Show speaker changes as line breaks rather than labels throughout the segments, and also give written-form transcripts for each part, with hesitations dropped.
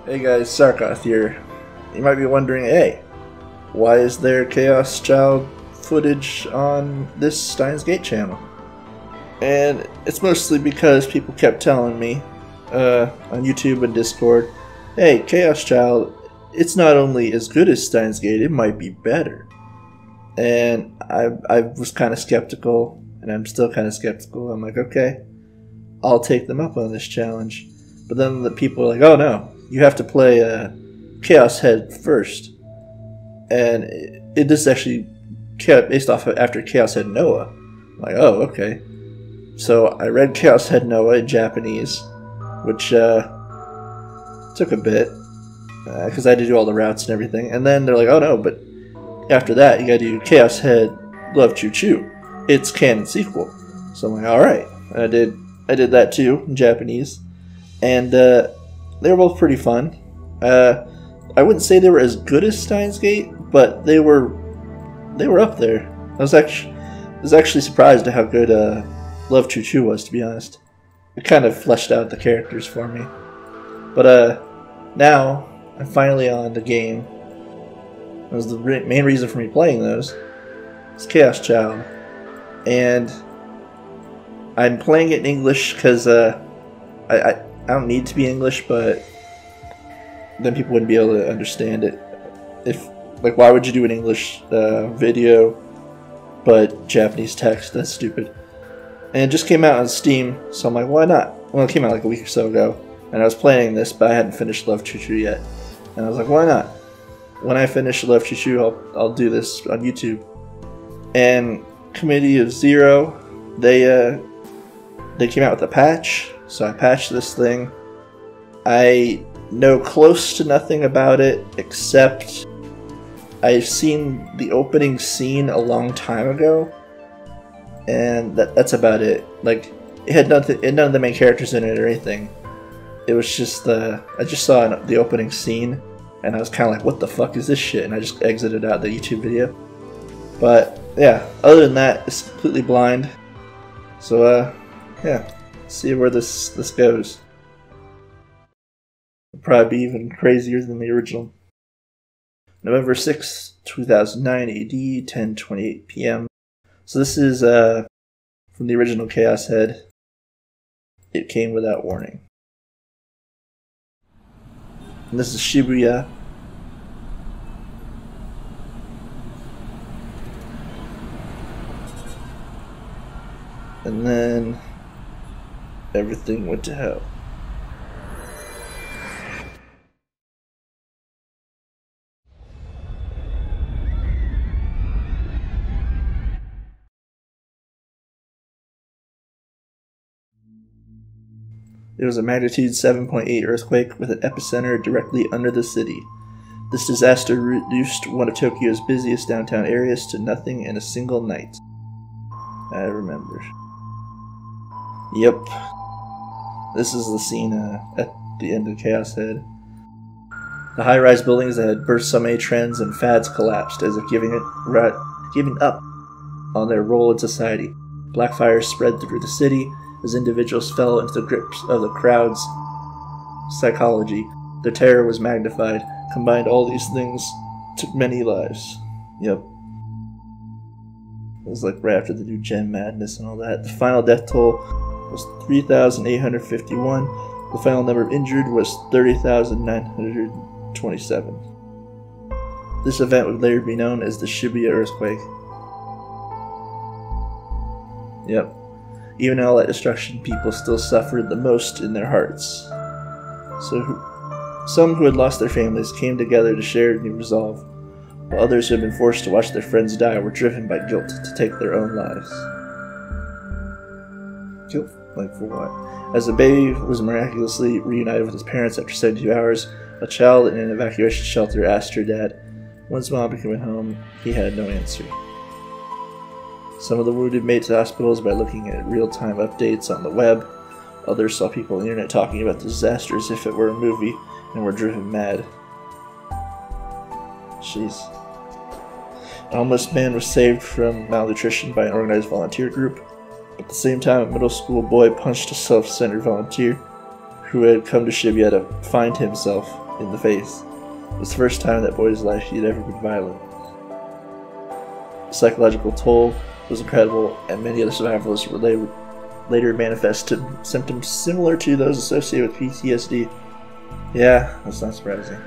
Hey guys, Sarkkoth here. You might be wondering, hey, why is there Chaos Child footage on this Steins Gate channel? And it's mostly because people kept telling me on YouTube and Discord, hey, Chaos Child, it's not only as good as Steins Gate, it might be better. And I was kind of skeptical, and I'm still kind of skeptical. I'm like, okay, I'll take them up on this challenge. But then the people are like, oh no, you have to play Chaos Head first. And it is actually based off of after Chaos Head Noah. I'm like, oh, okay. So I read Chaos Head Noah in Japanese, which took a bit, because I had to do all the routes and everything. And then they're like, oh no, but after that you gotta do Chaos Head Love Choo Choo. It's canon sequel. So I'm like, alright. I did that too in Japanese. And they were both pretty fun. I wouldn't say they were as good as Steins Gate, but they were up there. I was actually surprised at how good Love Choo Choo was, to be honest. It kind of fleshed out the characters for me. But now I'm finally on the game. That was the main reason for me playing those. It's Chaos Child, and I'm playing it in English because I don't need to be English, but then people wouldn't be able to understand it. Why would you do an English video but Japanese text? That's stupid. And it just came out on Steam, so I'm like, why not? Well, it came out like a week or so ago, and I was playing this, but I hadn't finished Love Choo Choo yet. And I was like, why not? When I finish Love Choo Choo, I'll do this on YouTube. And Committee of Zero, they came out with a patch, so I patched this thing. I know close to nothing about it, except I've seen the opening scene a long time ago, and that's about it. Like, it had none of the main characters in it or anything. It was just I just saw the opening scene, and I was kind of like, what the fuck is this shit? And I just exited out the YouTube video. But yeah, other than that, it's completely blind. So yeah, see where this goes. It'll probably be even crazier than the original. November 6th, 2009 AD, 10:28 PM. So this is from the original Chaos Head. It came without warning. And this is Shibuya. And then everything went to hell. It was a magnitude 7.8 earthquake with an epicenter directly under the city. This disaster reduced one of Tokyo's busiest downtown areas to nothing in a single night. I remember. Yep. This is the scene at the end of Chaos Head. The high-rise buildings that had burst some trends and fads collapsed as if giving up on their role in society. Black fire spread through the city as individuals fell into the grips of the crowd's psychology. Their terror was magnified. Combined, all these things took many lives. Yep. It was like right after the new Gem Madness and all that. The final death toll was 3,851. The final number of injured was 30,927. This event would later be known as the Shibuya earthquake. Yep. Even all that destruction, people still suffered the most in their hearts. So some who had lost their families came together to share new resolve, while others who had been forced to watch their friends die were driven by guilt to take their own lives. Guilt? Like for what? As a baby was miraculously reunited with his parents after 72 hours, a child in an evacuation shelter asked her dad, when's Mom coming home? He had no answer. Some of the wounded made it to hospitals by looking at real-time updates on the web. Others saw people on the internet talking about the disaster as if it were a movie and were driven mad. Jeez. An homeless man was saved from malnutrition by an organized volunteer group. At the same time, a middle school boy punched a self-centered volunteer who had come to Shibuya to find himself. in the face. It was the first time in that boy's life he had ever been violent. The psychological toll was incredible, and many other survivors later manifested symptoms similar to those associated with PTSD. Yeah, that's not surprising.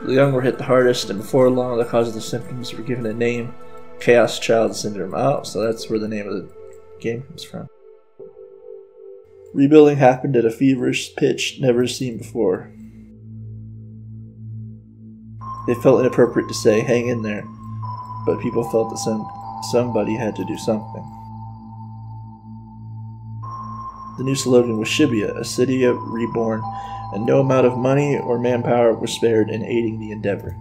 The young were hit the hardest, and before long the cause of the symptoms were given a name, Chaos Child Syndrome. Oh, so that's where the name of the game comes from. Rebuilding happened at a feverish pitch never seen before. It felt inappropriate to say, hang in there, but people felt that somebody had to do something. The new slogan was Shibuya, a city reborn, and no amount of money or manpower was spared in aiding the endeavor.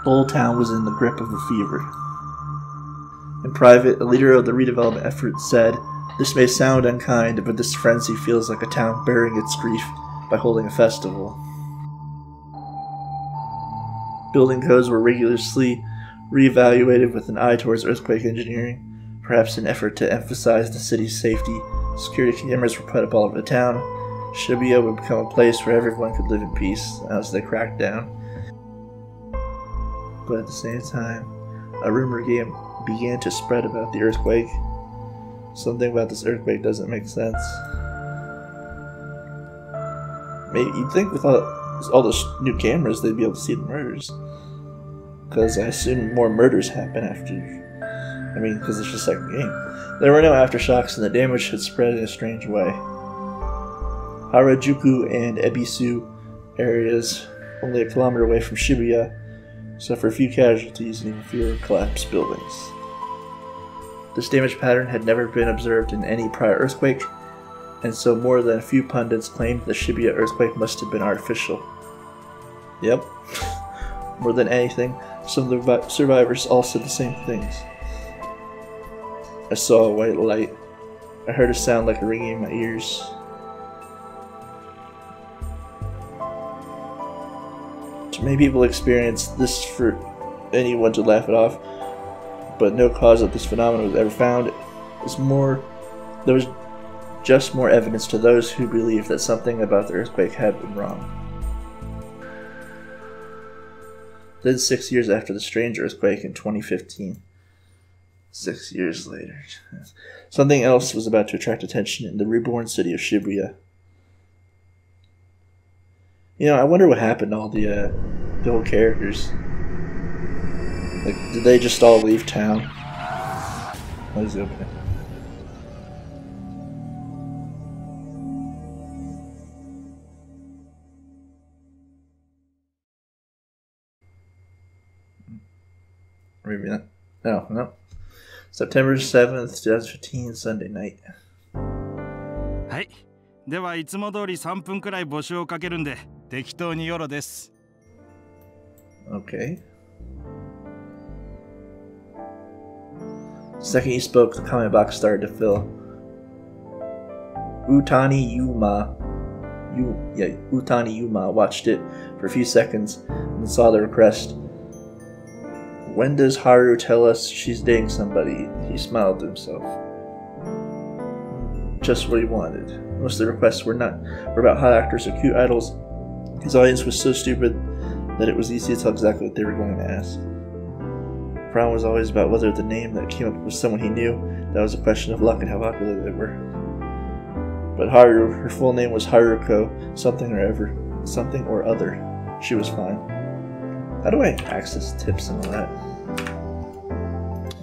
The whole town was in the grip of a fever. In private, a leader of the redevelopment effort said, "This may sound unkind, but this frenzy feels like a town burying its grief by holding a festival." Building codes were rigorously reevaluated with an eye towards earthquake engineering, perhaps in an effort to emphasize the city's safety. Security cameras were put up all over the town. Shibuya would become a place where everyone could live in peace as they cracked down. But at the same time, a rumor began to spread about the earthquake. Something about this earthquake doesn't make sense. Maybe you'd think with all those new cameras they'd be able to see the murders. Because I assume more murders happen after. Because it's the second game. There were no aftershocks and the damage had spread in a strange way. Harajuku and Ebisu areas, only a kilometer away from Shibuya, suffered a few casualties and even fewer collapsed buildings. This damage pattern had never been observed in any prior earthquake, and so more than a few pundits claimed the Shibuya earthquake must have been artificial. Yep. More than anything, some of the survivors all said the same things. I saw a white light. I heard a sound like a ringing in my ears. Many people experience this for anyone to laugh it off, but no cause of this phenomenon was ever found. There was just more evidence to those who believed that something about the earthquake had been wrong. Then 6 years after the strange earthquake in 2015, 6 years later, something else was about to attract attention in the reborn city of Shibuya. I wonder what happened to all the old characters. Did they just all leave town? What is it opening? Maybe not. No. September 7th, 2015, Sunday night.
はい。ではいつも通り3分くらい募集をかけるんで適当によろです。
Okay. The second he spoke, the comment box started to fill. Utani Yuma watched it for a few seconds and saw the request. When does Haru tell us she's dating somebody? He smiled to himself. Just what he wanted. Most of the requests were about hot actors or cute idols. His audience was so stupid that it was easy to tell exactly what they were going to ask. The problem was always about whether the name that came up was someone he knew. That was a question of luck and how popular they were. But Haru, her full name was Haruko, something or other. She was fine. How do I access tips and all that?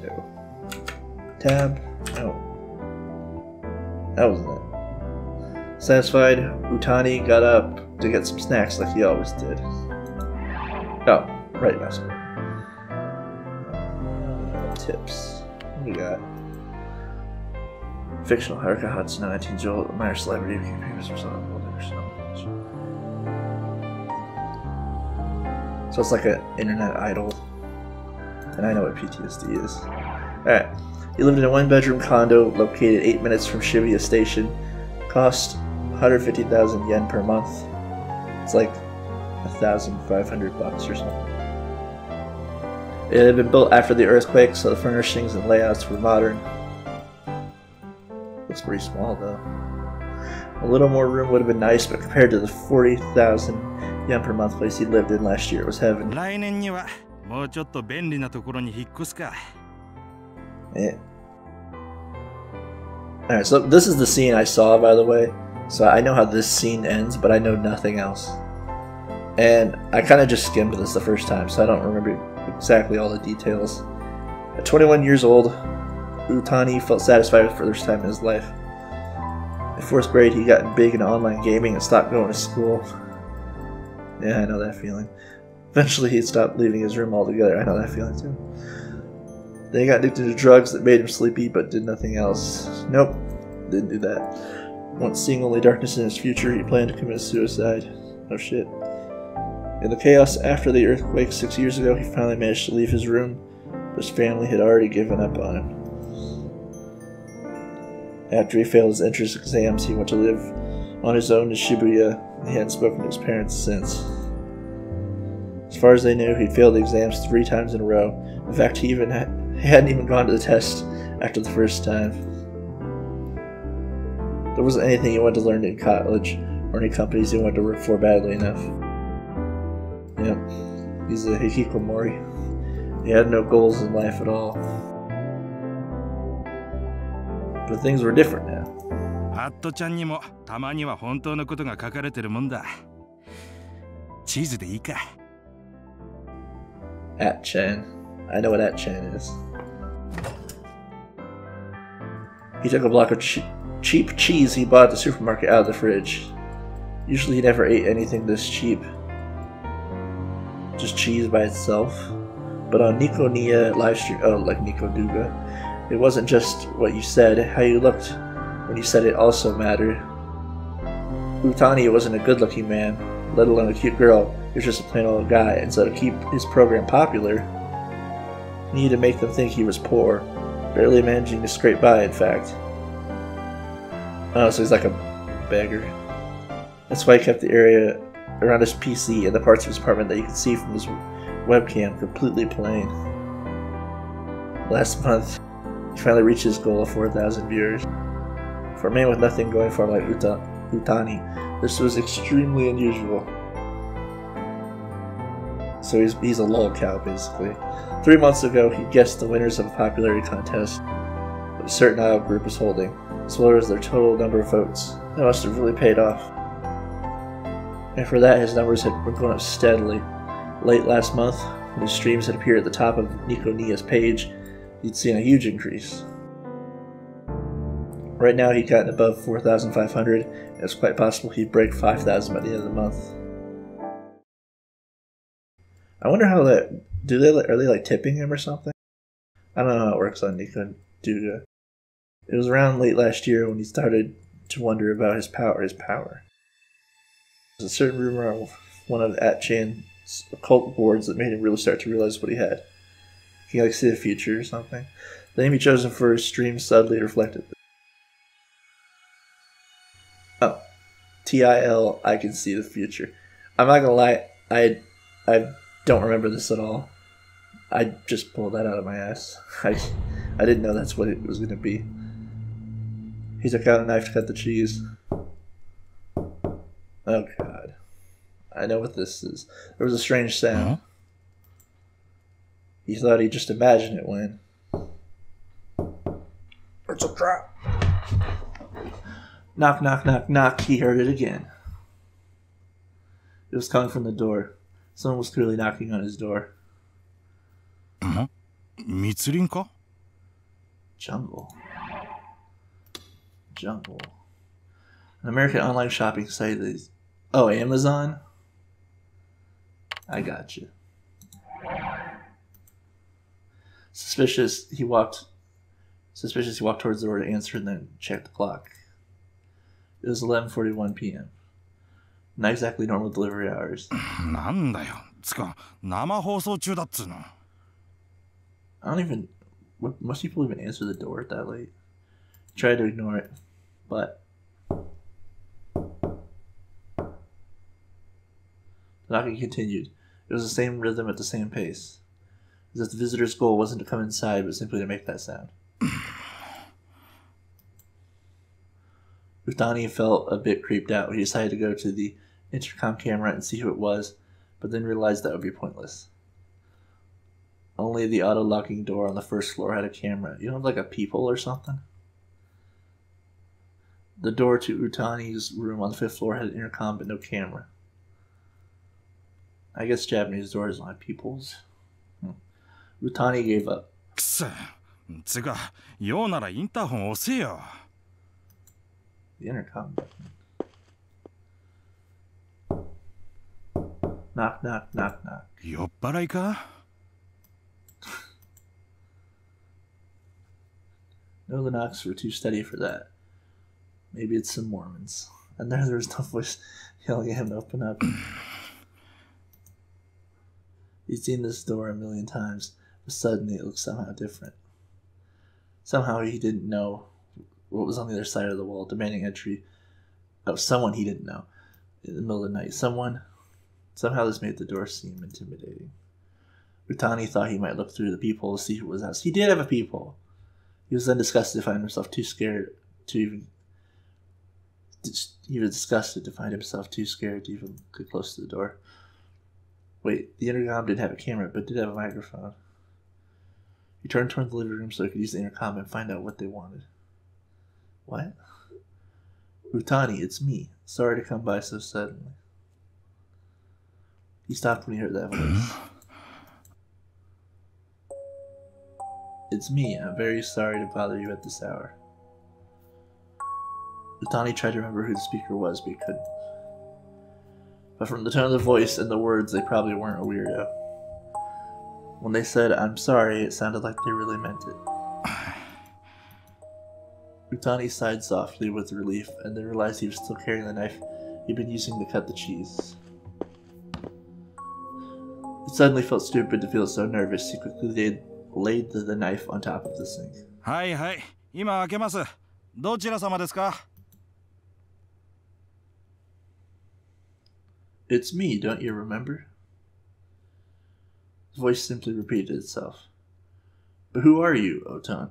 No. Tab. No. That wasn't it. Satisfied, Utani got up to get some snacks like he always did. Oh, right mouse button. Tips. What do we got? Fictional Haruka Hatsune, 19-year-old minor celebrity became famous for some So it's like an internet idol. And I know what PTSD is. Alright. He lived in a one-bedroom condo located 8 minutes from Shibuya Station. Cost 150,000 yen per month. It's like $1,500 or something. It had been built after the earthquake, so the furnishings and layouts were modern. Looks pretty small though. A little more room would have been nice, but compared to the 40,000 yen per month place he lived in last year, it was heaven.
来年にはもうちょっと便利なところに引っ越すか。
Yeah. Alright, so this is the scene I saw, by the way. So I know how this scene ends, but I know nothing else. And I kind of just skimmed this the first time, so I don't remember exactly all the details. At 21 years old, Utani felt satisfied for the first time in his life. In 4th grade, he got big into online gaming and stopped going to school. Yeah, I know that feeling. Eventually, he stopped leaving his room altogether. I know that feeling too. Then he got addicted to drugs that made him sleepy, but did nothing else. Nope, didn't do that. Once seeing only darkness in his future, he planned to commit suicide. Oh shit. In the chaos after the earthquake 6 years ago, he finally managed to leave his room, but his family had already given up on him. After he failed his entrance exams, he went to live on his own in Shibuya, and he hadn't spoken to his parents since. As far as they knew, he'd failed the exams 3 times in a row. In fact, he hadn't even gone to the test after the first time. There wasn't anything he wanted to learn in college, or any companies he wanted to work for badly enough. Yep, he's a hikikomori. He had no goals in life at all. But things were different now.
ハットちゃんにもたまには本当のことが書かれてるもんだ。チーズでいいか。
At-chan. I know what at-chan is. He took a block of cheap cheese he bought at the supermarket out of the fridge. Usually he never ate anything this cheap. Just cheese by itself. But on Nico Nia livestream, oh, like Nico Duga, it wasn't just what you said, how you looked when you said it also mattered. Utani wasn't a good-looking man, let alone a cute girl. He was just a plain old guy, and so to keep his program popular, he needed to make them think he was poor, barely managing to scrape by, in fact. Oh, so he's like a beggar. That's why he kept the area around his PC and the parts of his apartment that you could see from his webcam completely plain. Last month, he finally reached his goal of 4,000 viewers. For a man with nothing going for him like Utani, this was extremely unusual. So he's a lolcow, basically. 3 months ago, he guessed the winners of a popularity contest that a certain idol group was holding, as well as their total number of votes. That must have really paid off. And for that, his numbers had been going up steadily. Late last month, when his streams had appeared at the top of Nico Nia's page, he'd seen a huge increase. Right now, he'd gotten above 4,500, and it's quite possible he'd break 5,000 by the end of the month. I wonder how that... are they like tipping him or something? I don't know how it works on Nico Duga. It was around late last year when he started to wonder about his power. There's a certain rumor on one of at-chan's occult boards that made him really start to realize what he had. He could see the future or something. The name he chosen for his stream subtly reflected this. Oh. TIL, I can see the future. I'm not gonna lie, I don't remember this at all. I just pulled that out of my ass. I didn't know that's what it was gonna be. He took out a knife to cut the cheese. Oh god. I know what this is. There was a strange sound.
Huh?
He thought he'd just imagine it when... It's a trap! Knock, knock, knock, knock. He heard it again. It was coming from the door. Someone was clearly knocking on his door.
Mitsurin-ka?
Jungle. An American online shopping site that is... Oh, Amazon? I got you. Suspicious, he walked towards the door to answer and then checked the clock. It was 11:41 p.m. Not exactly normal delivery hours.
なんだよ。つか、生放送中だっつうの。
I don't even... Most people even answer the door at that late. Tried to ignore it, but... The knocking continued. It was the same rhythm at the same pace. As if the visitor's goal wasn't to come inside, but simply to make that sound. Utani felt a bit creeped out. He decided to go to the intercom camera and see who it was, but then realized that would be pointless. Only the auto-locking door on the first floor had a camera. You know, like a peephole or something? The door to Utani's room on the 5th floor had an intercom but no camera. I guess Japanese doors don't have peepholes. Utani gave up.
くそ。つか、ようならインターホン押せよ。
The intercom button. Knock, knock, knock, knock.
酔っ払いか?
No, the knocks were too steady for that. Maybe it's some Mormons. And there was no voice yelling at him to open up. He's seen this door a million times, but suddenly it looked somehow different. Somehow he didn't know what was on the other side of the wall, demanding entry of someone he didn't know in the middle of the night. Somehow this made the door seem intimidating. Utani thought he might look through the peephole to see who was out. He did have a peephole. He was then disgusted to find himself too scared to even get close to the door. Wait, the intercom didn't have a camera, but did have a microphone. He turned toward the living room so he could use the intercom and find out what they wanted. What? Utani, it's me. Sorry to come by so suddenly. He stopped when he heard that voice. It's me. I'm very sorry to bother you at this hour. Utani tried to remember who the speaker was, but he couldn't. But from the tone of the voice and the words, they probably weren't a weirdo. When they said, I'm sorry, it sounded like they really meant it. Utani sighed softly with relief, and then realized he was still carrying the knife he'd been using to cut the cheese. It suddenly felt stupid to feel so nervous. He quickly laid the knife on top of the sink.
はいはい、今開けます。どちら様ですか?
It's me, don't you remember? The voice simply repeated itself. But who are you, Otan?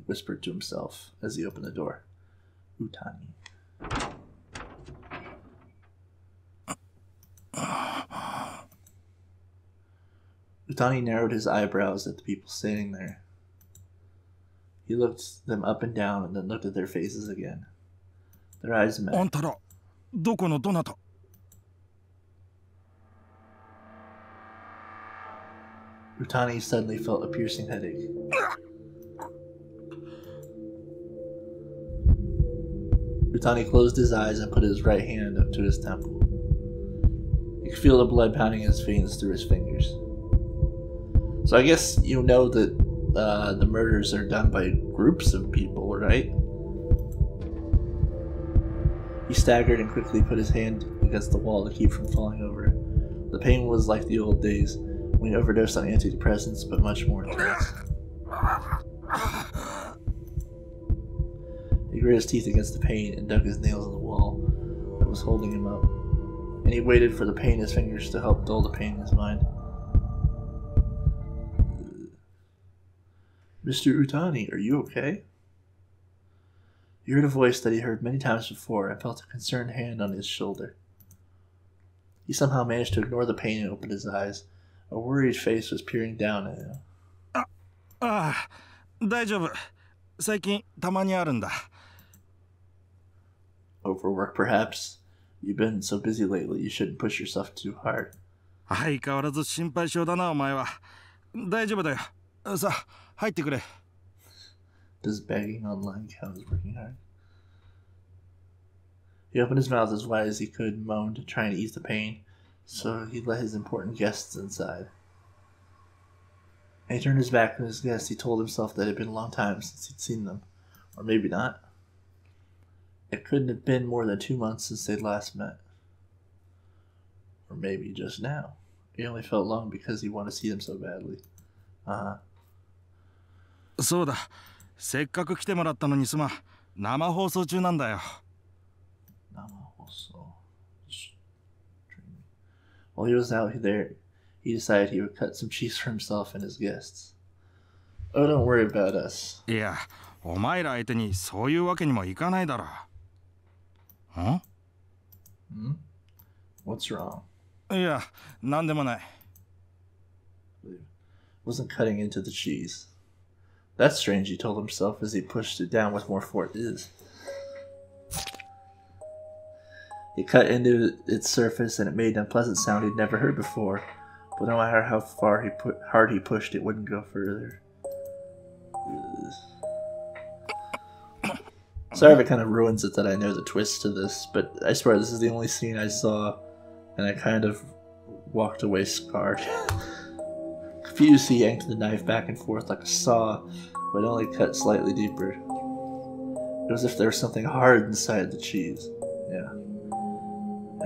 Whispered to himself as he opened the door. Utani. Utani narrowed his eyebrows at the people standing there. He looked them up and down and then looked at their faces again. Their eyes met.
あんたら、どこのどなた?
Utani suddenly felt a piercing headache. Utani closed his eyes and put his right hand up to his temple. He could feel the blood pounding in his veins through his fingers. So I guess you know that the murders are done by groups of people, right? He staggered and quickly put his hand against the wall to keep from falling over. The pain was like the old days, when he overdosed on antidepressants, but much more intense. He grit his teeth against the pain and dug his nails in the wall that was holding him up. And he waited for the pain in his fingers to help dull the pain in his mind. Mr. Utani, are you okay? He heard a voice that he heard many times before and felt a concerned hand on his shoulder. He somehow managed to ignore the pain and opened his eyes. A worried face was peering down at him.
大丈夫。最近たまにあるんだ。
Overwork, perhaps? You've been so busy lately, you shouldn't push yourself too hard.
相変わらず心配性だな、お前は。大丈夫だよ。さあ、入ってくれ。
Does begging online count as working hard? He opened his mouth as wide as he could, moaned, trying to ease the pain, so he let his important guests inside. And he turned his back on his guests. He told himself that it had been a long time since he'd seen them. Or maybe not. It couldn't have been more than 2 months since they'd last met. Or maybe just now. He only felt long because he wanted to see them so badly.
そうだ。せっかく来てもらったのにすまん。生放送中なんだよ。
生放送. While he was out there, he decided he would cut some cheese for himself and his guests. Oh, don't worry about us.
いや、お前ら相手にそういうわけにもいかないだろう。Huh?
What's wrong?
いや、なんでもない。
Wasn't cutting into the cheese. That's strange, he told himself as he pushed it down with more force. He cut into its surface and it made an unpleasant sound he'd never heard before, but no matter how hard he pushed, it wouldn't go further. Sorry if it kind of ruins it that I know the twist to this, but I swear this is the only scene I saw, and I kind of walked away scarred. Confused, he yanked the knife back and forth like a saw, but only cut slightly deeper. It was as if there was something hard inside the cheese. Yeah.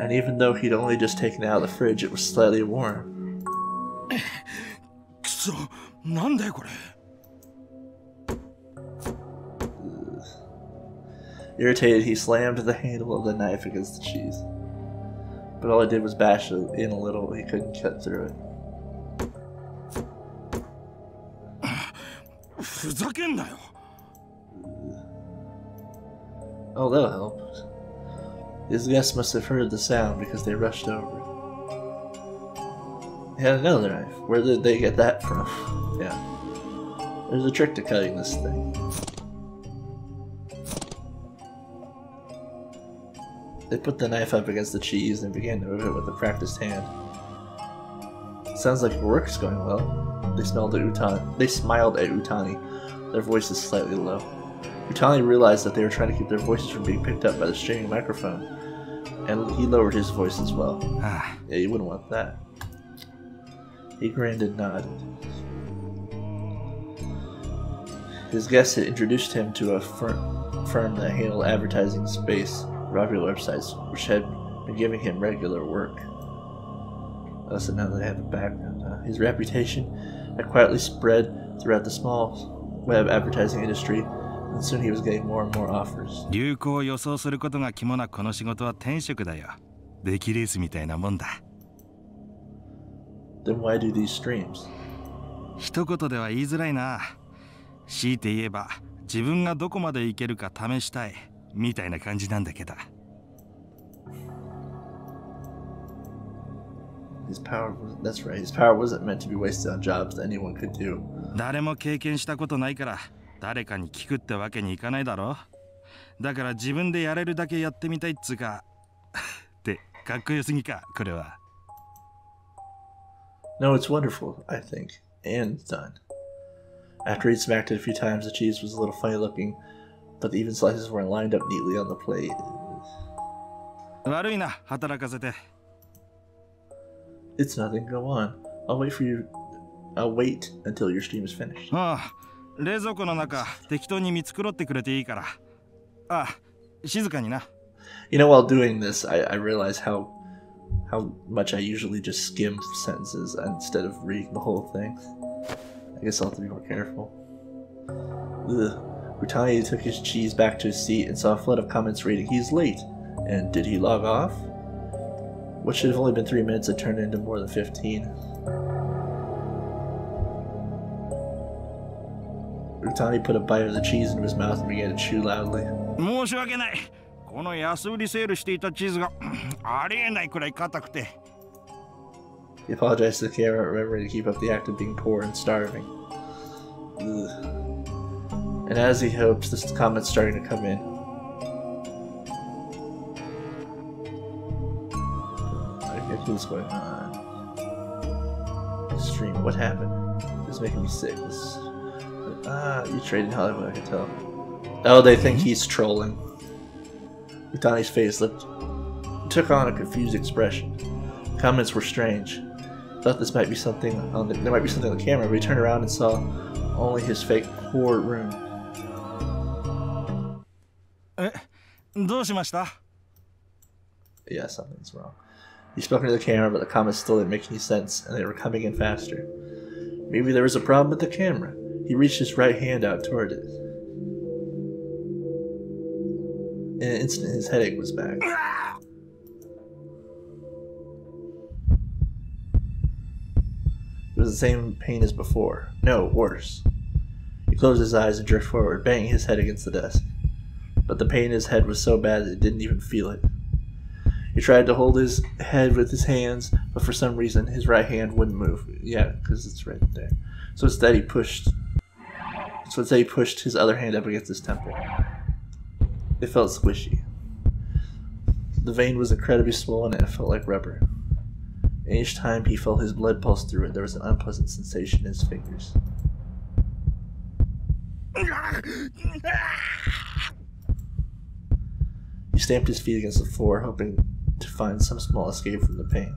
And even though he'd only just taken it out of the fridge, it was slightly warm. Irritated, he slammed the handle of the knife against the cheese. But all it did was bash it in a little. He couldn't cut through it. Oh, that'll help. His guests must have heard the sound because they rushed over. He had another knife. Where did they get that from? Yeah. There's a trick to cutting this thing. They put the knife up against the cheese and began to move it with a practiced hand. Sounds like your work's going well. They smiled at Utani, their voices slightly low. Utani realized that they were trying to keep their voices from being picked up by the streaming microphone, and he lowered his voice as well. Yeah, you wouldn't want that. He grinned and nodded. His guest had introduced him to a firm that handled advertising space, popular websites, which had been giving him regular work. So now they have a background. His reputation had quietly spread throughout the small web advertising industry, and soon he was getting more and more offers.
流行を予想することが肝なこの仕事は転職だよ。出来レースみたいなもんだ。
Then why do these streams?
一言では言いづらいな。強いて言えば自分がどこまでいけるか試したいみたいな感じなんだけど。
That's right. His power wasn't meant to be wasted on jobs that anyone could do.
誰も経験したことないから誰かに聞くってわけにいかないだろ。だから自分でやれるだけやってみたいっつうかってかっこよすぎかこれは。
No, it's wonderful, I think, and done. After he'd smacked it a few times, the cheese was a little funny looking, but the even slices weren't lined up neatly on the plate.
悪いな、働かせて。
It's nothing, go on. I'll wait until your stream is finished.
ああ、冷蔵庫の中、適当に見繕ってくれていいから。ああ、静かにな。
You know, while doing this, I realize how much I usually just skim sentences instead of reading the whole thing. I guess I'll have to be more careful. Utani took his cheese back to his seat and saw a flood of comments reading, "He's late." And did he log off? What should have only been 3 minutes had turned into more than 15. Utani put a bite of the cheese into his mouth and began to chew loudly.
申し訳ない。この安売りセールしていたチーズがありえないくらい硬くて。
He apologized to the camera, remembering to keep up the act of being poor and starving. And as he hoped, the comments starting to come in. What's going on? Stream, what happened? This is making me sick. You traded Hollywood, I can tell. Oh, they think he's trolling. Utani's face took on a confused expression. Comments were strange. Thought there might be something on the camera, but he turned around and saw only his fake poor room.
どうしました?
Yeah, something's wrong. He spoke into the camera, but the comments still didn't make any sense, and they were coming in faster. Maybe there was a problem with the camera. He reached his right hand out toward it. In an instant, his headache was back. It was the same pain as before. No, worse. He closed his eyes and jerked forward, banging his head against the desk. but the pain in his head was so bad that he didn't even feel it. He tried to hold his head with his hands, but for some reason his right hand wouldn't move. Yeah, because it's right there. So instead he pushed his other hand up against his temple. It felt squishy. The vein was incredibly swollen and it felt like rubber. And each time he felt his blood pulse through it, there was an unpleasant sensation in his fingers. He stamped his feet against the floor, hoping to find some small escape from the pain.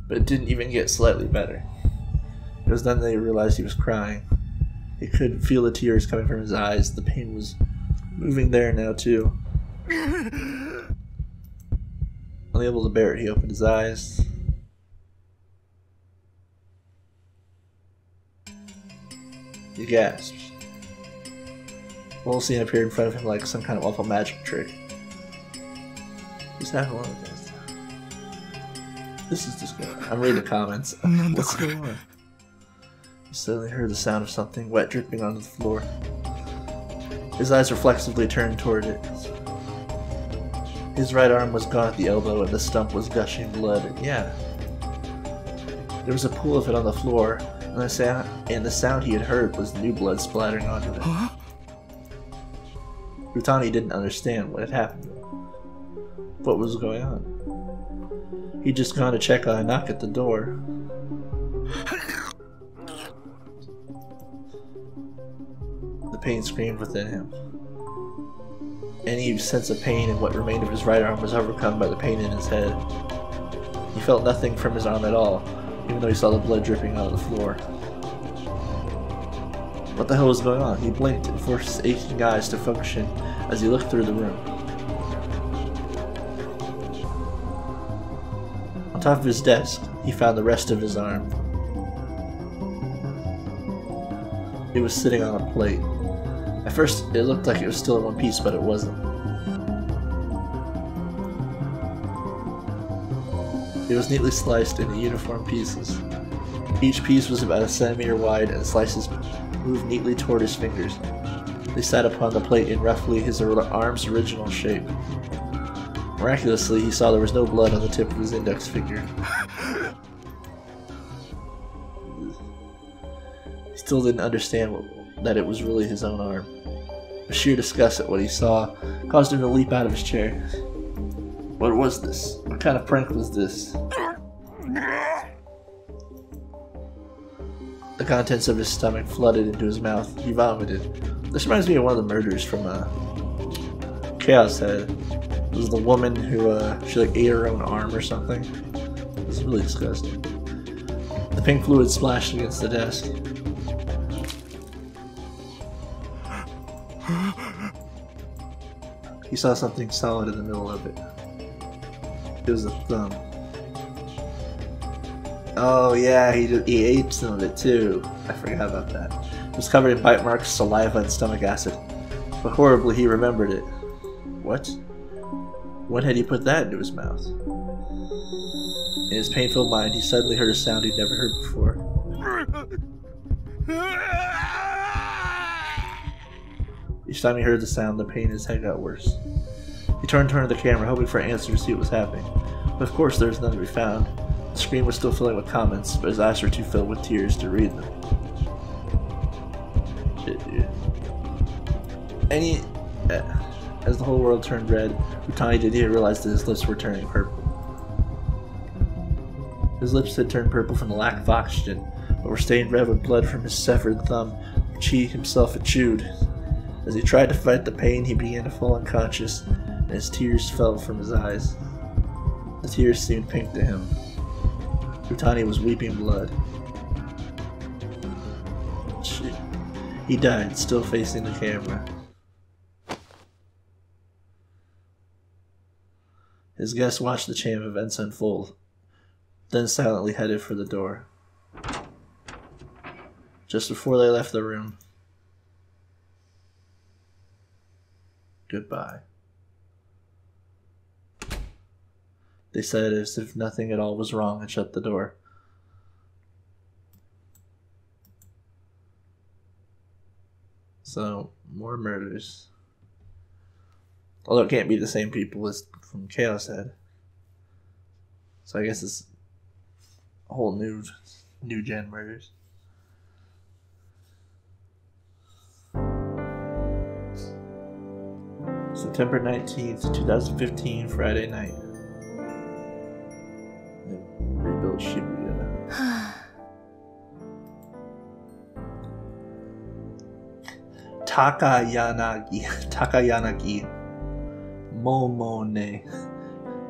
But it didn't even get slightly better. It was then that he realized he was crying. He could feel the tears coming from his eyes. The pain was moving there now, too. Unable to bear it, he opened his eyes. He gasped. The whole scene appeared in front of him like some kind of awful magic trick. What's happening with this? This is just going on. I'm reading the comments. What's going on? He suddenly heard the sound of something wet dripping onto the floor. His eyes reflexively turned toward it. His right arm was gone at the elbow and the stump was gushing blood. And yeah, there was a pool of it on the floor, and the sound he had heard was new blood splattering onto it. Huh? Rutani didn't understand what had happened to him. What was going on? He'd just gone to check on a knock at the door. The pain screamed within him. Any sense of pain in what remained of his right arm was overcome by the pain in his head. He felt nothing from his arm at all, even though he saw the blood dripping out of the floor. What the hell was going on? He blinked and forced his aching eyes to function as he looked through the room. On top of his desk, he found the rest of his arm. It was sitting on a plate. At first, it looked like it was still in one piece, but it wasn't. It was neatly sliced into uniform pieces. Each piece was about a centimeter wide, and the slices moved neatly toward his fingers. They sat upon the plate in roughly his arm's original shape. Miraculously, he saw there was no blood on the tip of his index finger. He still didn't understand that it was really his own arm. The sheer disgust at what he saw caused him to leap out of his chair. What was this? What kind of prank was this? The contents of his stomach flooded into his mouth. He vomited. This reminds me of one of the murders from Chaos Head. It was the woman who she like ate her own arm or something. It was really disgusting. The pink fluid splashed against the desk. He saw something solid in the middle of it. It was a thumb. Oh yeah, he ate some of it too. I forgot about that. It was covered in bite marks, saliva, and stomach acid. But horribly, he remembered it. What? When had he put that into his mouth? In his painful mind, he suddenly heard a sound he'd never heard before. Each time he heard the sound, the pain in his head got worse. He turned toward the camera, hoping for an answer to see what was happening. But of course there was none to be found. The screen was still filling with comments, but his eyes were too filled with tears to read them. Shit, dude. As the whole world turned red, Rutani didn't even realize that his lips were turning purple. His lips had turned purple from the lack of oxygen, but were stained red with blood from his severed thumb, which he himself had chewed. As he tried to fight the pain, he began to fall unconscious, and his tears fell from his eyes. The tears seemed pink to him. Rutani was weeping blood. Shit. He died, still facing the camera. His guests watched the chain of events unfold, then silently headed for the door. Just before they left the room, goodbye. They said as if nothing at all was wrong and shut the door. So, more murders. Although it can't be the same people as from Chaos Head. So I guess it's a whole new gen murders. September 19th, 2015, Friday night. They rebuilt Shibuya. Takayanagi Momone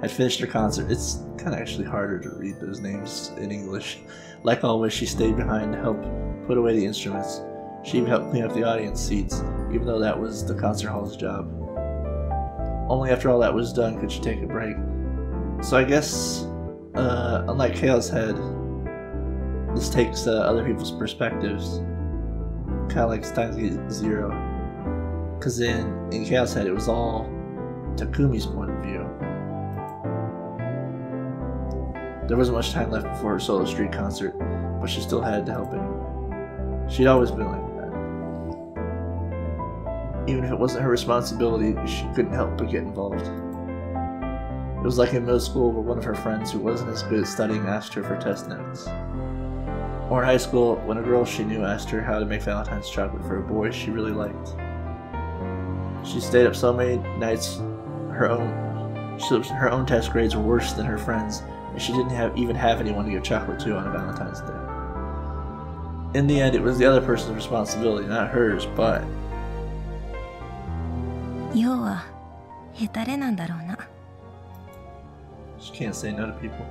had finished her concert. It's kind of actually harder to read those names in English. Like always, she stayed behind to help put away the instruments. She even helped clean up the audience seats, even though that was the concert hall's job. Only after all that was done could she take a break. So I guess, unlike Chaos Head, this takes other people's perspectives. Kind of like Steins Gate 0. Because in Chaos Head, it was all Takumi's point of view. There wasn't much time left before her solo street concert, but she still had to help anyway. She'd always been like that. Even if it wasn't her responsibility, she couldn't help but get involved. It was like in middle school where one of her friends who wasn't as good at studying asked her for test notes. Or in high school when a girl she knew asked her how to make Valentine's chocolate for a boy she really liked. She stayed up so many nights her own test grades were worse than her friends, and she didn't even have anyone to give chocolate to on a Valentine's Day. In the end, it was the other person's responsibility, not hers, but... She can't say no to people.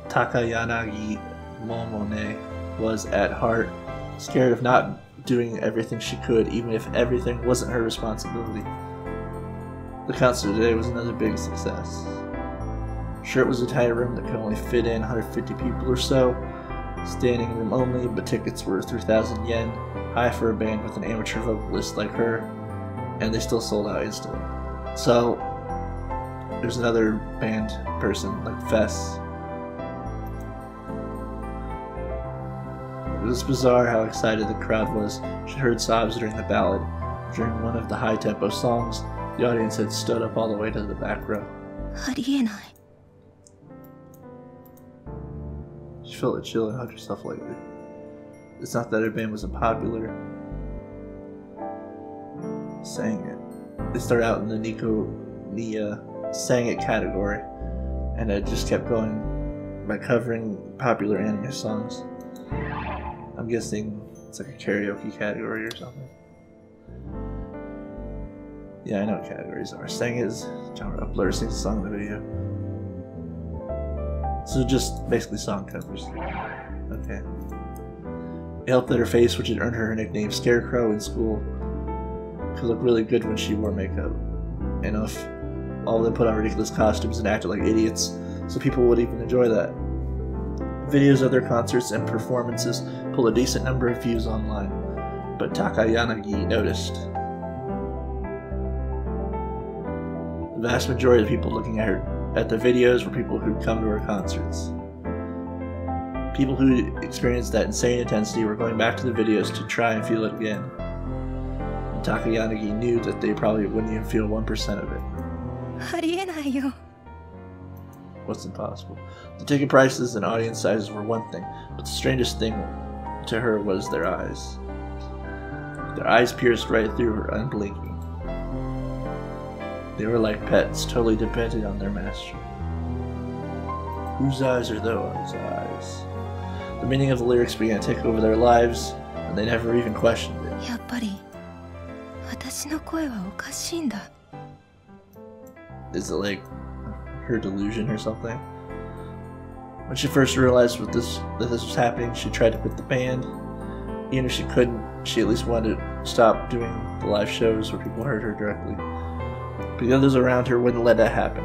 Takayanagi Momone was, at heart, scared of not doing everything she could, even if everything wasn't her responsibility. The concert today was another big success. Sure, it was a tiny room that could only fit in 150 people or so, standing room only, but tickets were 3,000 yen, high for a band with an amateur vocalist like her, and they still sold out instantly. So, there's another band person, like Fess. It was bizarre how excited the crowd was. She heard sobs during the ballad. During one of the high-tempo songs, the audience had stood up all the way to the back row. She felt a chill and hugged herself lightly. It's not that her band wasn't popular. Sang it. They started out in the Nia sang it category, and it just kept going by covering popular anime songs. I'm guessing it's like a karaoke category or something. Yeah, I know what categories are. Sang is genre uploader sings a song in the video. So just basically song covers. Okay. It helped that her face, which had earned her nickname Scarecrow in school, could look really good when she wore makeup. And if all of them put on ridiculous costumes and acted like idiots, so people would even enjoy that. Videos of their concerts and performances pulled a decent number of views online, but Takayanagi noticed. The vast majority of people looking at the videos were people who'd come to her concerts. People who experienced that insane intensity were going back to the videos to try and feel it again. And Takayanagi knew that they probably wouldn't even feel 1% of it. What's impossible? The ticket prices and audience sizes were one thing, but the strangest thing to her was their eyes. Their eyes pierced right through her, unblinking. They were like pets, totally dependent on their master. Whose eyes are those eyes? The meaning of the lyrics began to take over their lives, and they never even questioned it. Is it like her delusion or something? When she first realized that this was happening, she tried to quit the band. Even if she couldn't, she at least wanted to stop doing the live shows where people heard her directly. But the others around her wouldn't let that happen.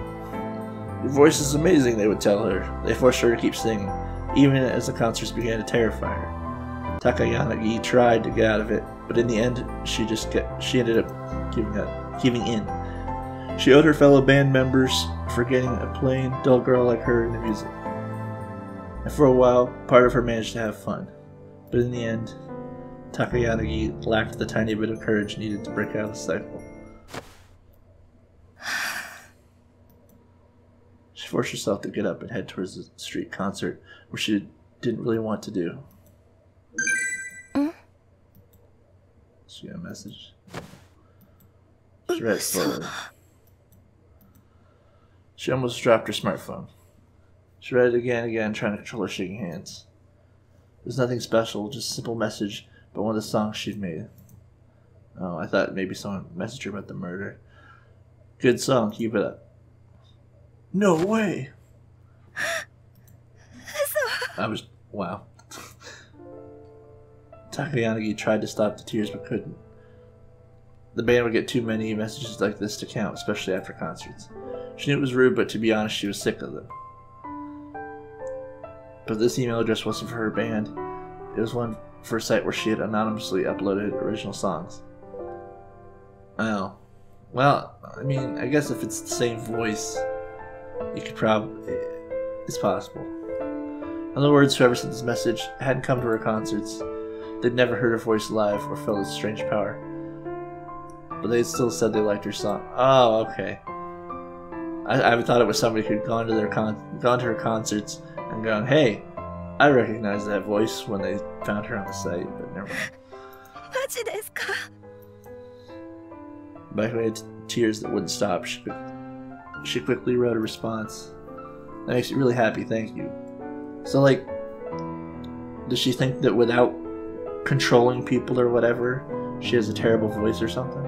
Your voice is amazing, they would tell her. They forced her to keep singing, even as the concerts began to terrify her. Takayanagi tried to get out of it, but in the end, she ended up giving in. She owed her fellow band members for getting a plain, dull girl like her into music. And for a while, part of her managed to have fun. But in the end, Takayanagi lacked the tiny bit of courage needed to break out of the cycle. She forced herself to get up and head towards the street concert, which she didn't really want to do. She got a message. She read it slowly. She almost dropped her smartphone. She read it again and again, trying to control her shaking hands. It was nothing special, just a simple message about one of the songs she'd made. Oh, I thought maybe someone messaged her about the murder. Good song, keep it up. No way! Wow. Takayanagi tried to stop the tears but couldn't. The band would get too many messages like this to count, especially after concerts. She knew it was rude, but to be honest, she was sick of them. But this email address wasn't for her band. It was one for a site where she had anonymously uploaded original songs. Oh. Well, I mean, I guess if it's the same voice, you could probably... It's possible. In other words, whoever sent this message hadn't come to her concerts. They'd never heard her voice live or felt its strange power. But they still said they liked her song. Oh, okay. I thought it was somebody who'd gone to her concerts and gone, hey, I recognize that voice when they found her on the site, but never mind. Back when he had tears that wouldn't stop, she quickly wrote a response. That makes me really happy, thank you. So, like, does she think that without controlling people or whatever, she has a terrible voice or something?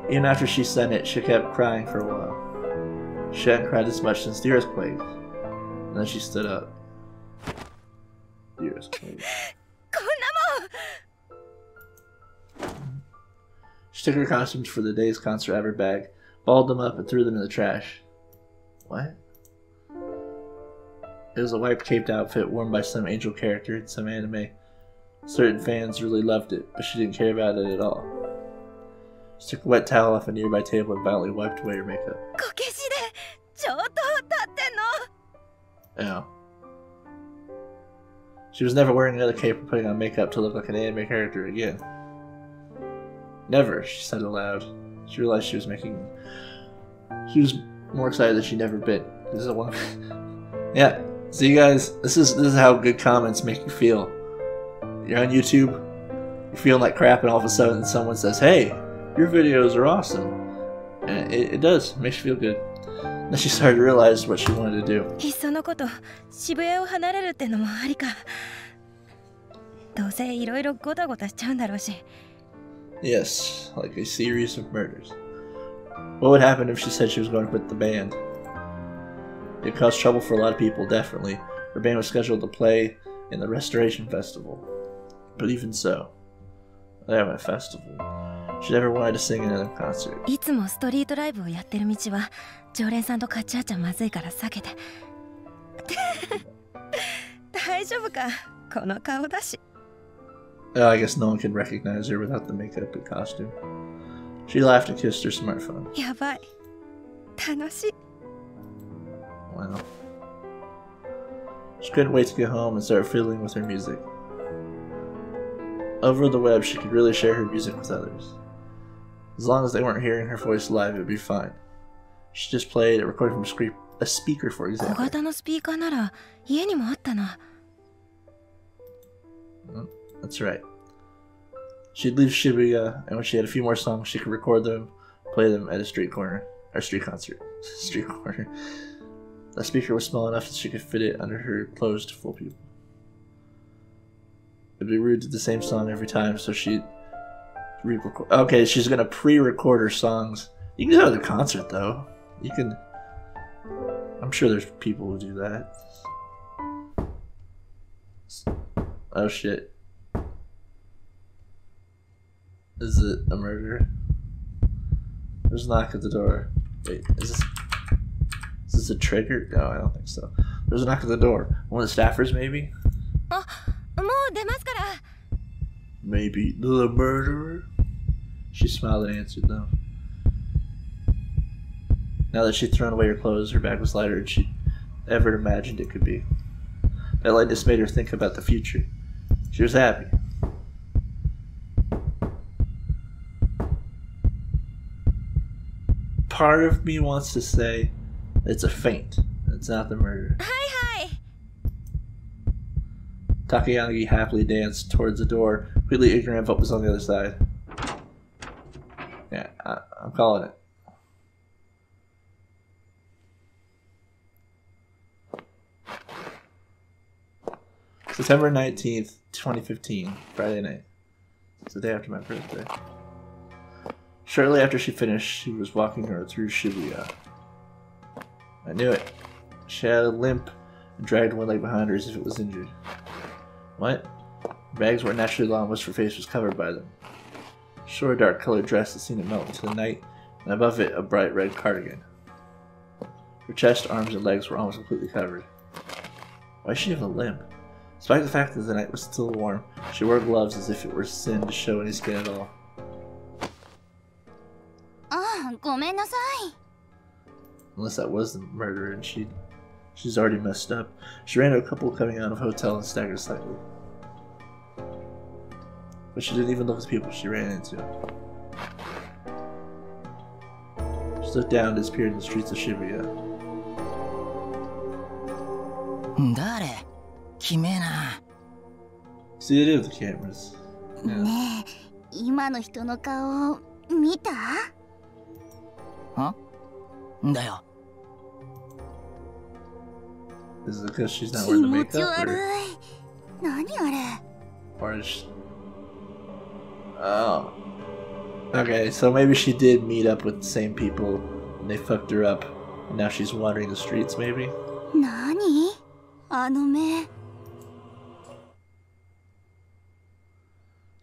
Even after she sent it, she kept crying for a while. She hadn't cried this much since the earthquake. And then she stood up. The earthquake. She took her costumes for the day's concert out of her bag, balled them up, and threw them in the trash. What? It was a wiped caped outfit worn by some angel character in some anime. Certain fans really loved it, but she didn't care about it at all. She took a wet towel off a nearby table and violently wiped away her makeup. Yeah. She was never wearing another cape or putting on makeup to look like an anime character again. Never, she said aloud. She realized she was more excited than she'd ever been. This is a one. Yeah. So you guys, this is how good comments make you feel. You're on YouTube, you're feeling like crap, and all of a sudden someone says, hey, your videos are awesome. And it does. It makes you feel good. Then she started to realize what she wanted to do. Yes, like a series of murders. What would happen if she said she was going to quit the band? It caused trouble for a lot of people, definitely. Her band was scheduled to play in the Restoration Festival. But even so, they have a festival. She never wanted to sing in another concert. Yeah, I guess no one can recognize her without the makeup and costume. She laughed and kissed her smartphone. Wow. She couldn't wait to get home and start fiddling with her music. Over the web, she could really share her music with others. As long as they weren't hearing her voice live, it would be fine. She just played a recording from a speaker, for example. That's right. She'd leave Shibuya, and when she had a few more songs, she could record them, play them at a street concert. Street corner. The speaker was small enough that she could fit it under her clothes to fool people. It'd be rude to do the same song every time, so she'd re-record. Okay, she's gonna pre-record her songs. You can do that at a concert, though. You can. I'm sure there's people who do that. Oh shit. Is it a murder? There's a knock at the door. Wait, is this a trigger? No, I don't think so. There's a knock at the door. One of the staffers, maybe? Maybe the murderer? She smiled and answered no. Now that she'd thrown away her clothes, her bag was lighter than she'd ever imagined it could be. That lightness made her think about the future. She was happy. Part of me wants to say It's a feint. It's not the murder.
Hi.
Takayagi happily danced towards the door, completely ignorant of what was on the other side. Yeah, I'm calling it. September 19th, 2015, Friday night. It's the day after my birthday. Shortly after she finished, she was walking her through Shibuya. I knew it. She had a limp and dragged one leg behind her as if it was injured. What? Her bags weren't naturally long, most of her face was covered by them. She wore a dark colored dress that seemed to melt into the night, and above it a bright red cardigan. Her chest, arms, and legs were almost completely covered. Why did she have a limp? Despite the fact that the night was still warm, she wore gloves as if it were sin to show any skin at all. Unless that was the murder and she's already messed up. She ran to a couple coming out of a hotel and staggered slightly. But she didn't even look at the people she ran into. She looked down and disappeared in the streets of Shibuya. See, they do have the cameras. Yeah. Is it because she's not wearing the makeup? Or is she... Oh. Okay, so maybe she did meet up with the same people and they fucked her up. And now she's wandering the streets, maybe?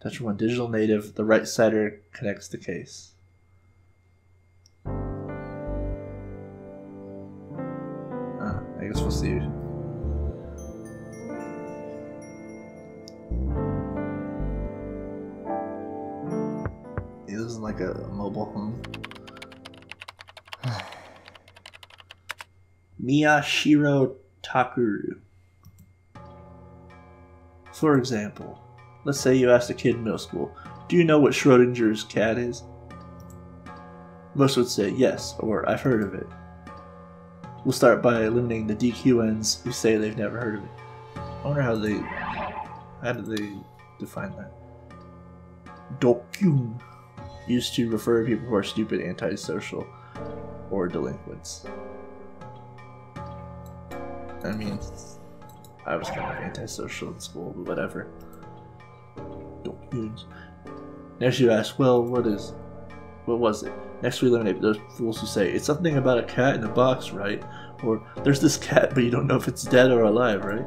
Touch one digital native, the right sider connects the case. I guess we'll see. He lives in like a mobile home. Miyashiro Takuru. For example, let's say you asked a kid in middle school, do you know what Schrodinger's cat is? Most would say yes, or I've heard of it. We'll start by eliminating the DQNs who say they've never heard of it. I wonder how do they define that? Dokyun used to refer to people who are stupid, antisocial, or delinquents. I mean, I was kind of antisocial in school, but whatever. Dokyuns. Next you ask, well, what was it? Next we eliminate those fools who say, it's something about a cat in a box, right? Or, there's this cat, but you don't know if it's dead or alive, right?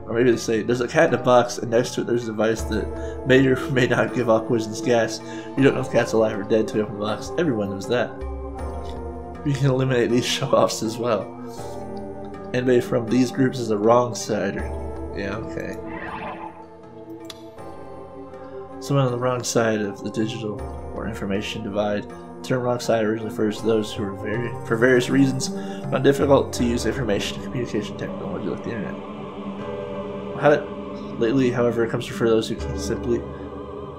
Or maybe they say, there's a cat in a box, and next to it there's a device that may or may not give off poisonous gas. You don't know if the cat's alive or dead until you open the box. Everyone knows that. You can eliminate these show-offs as well. Anybody from these groups is a wrong-sider. Yeah, okay. Someone on the wrong side of the digital or information divide. The term wrong side originally refers to those who are for various reasons found difficult to use information and communication technology like the internet. Lately, however, it comes to refer to those who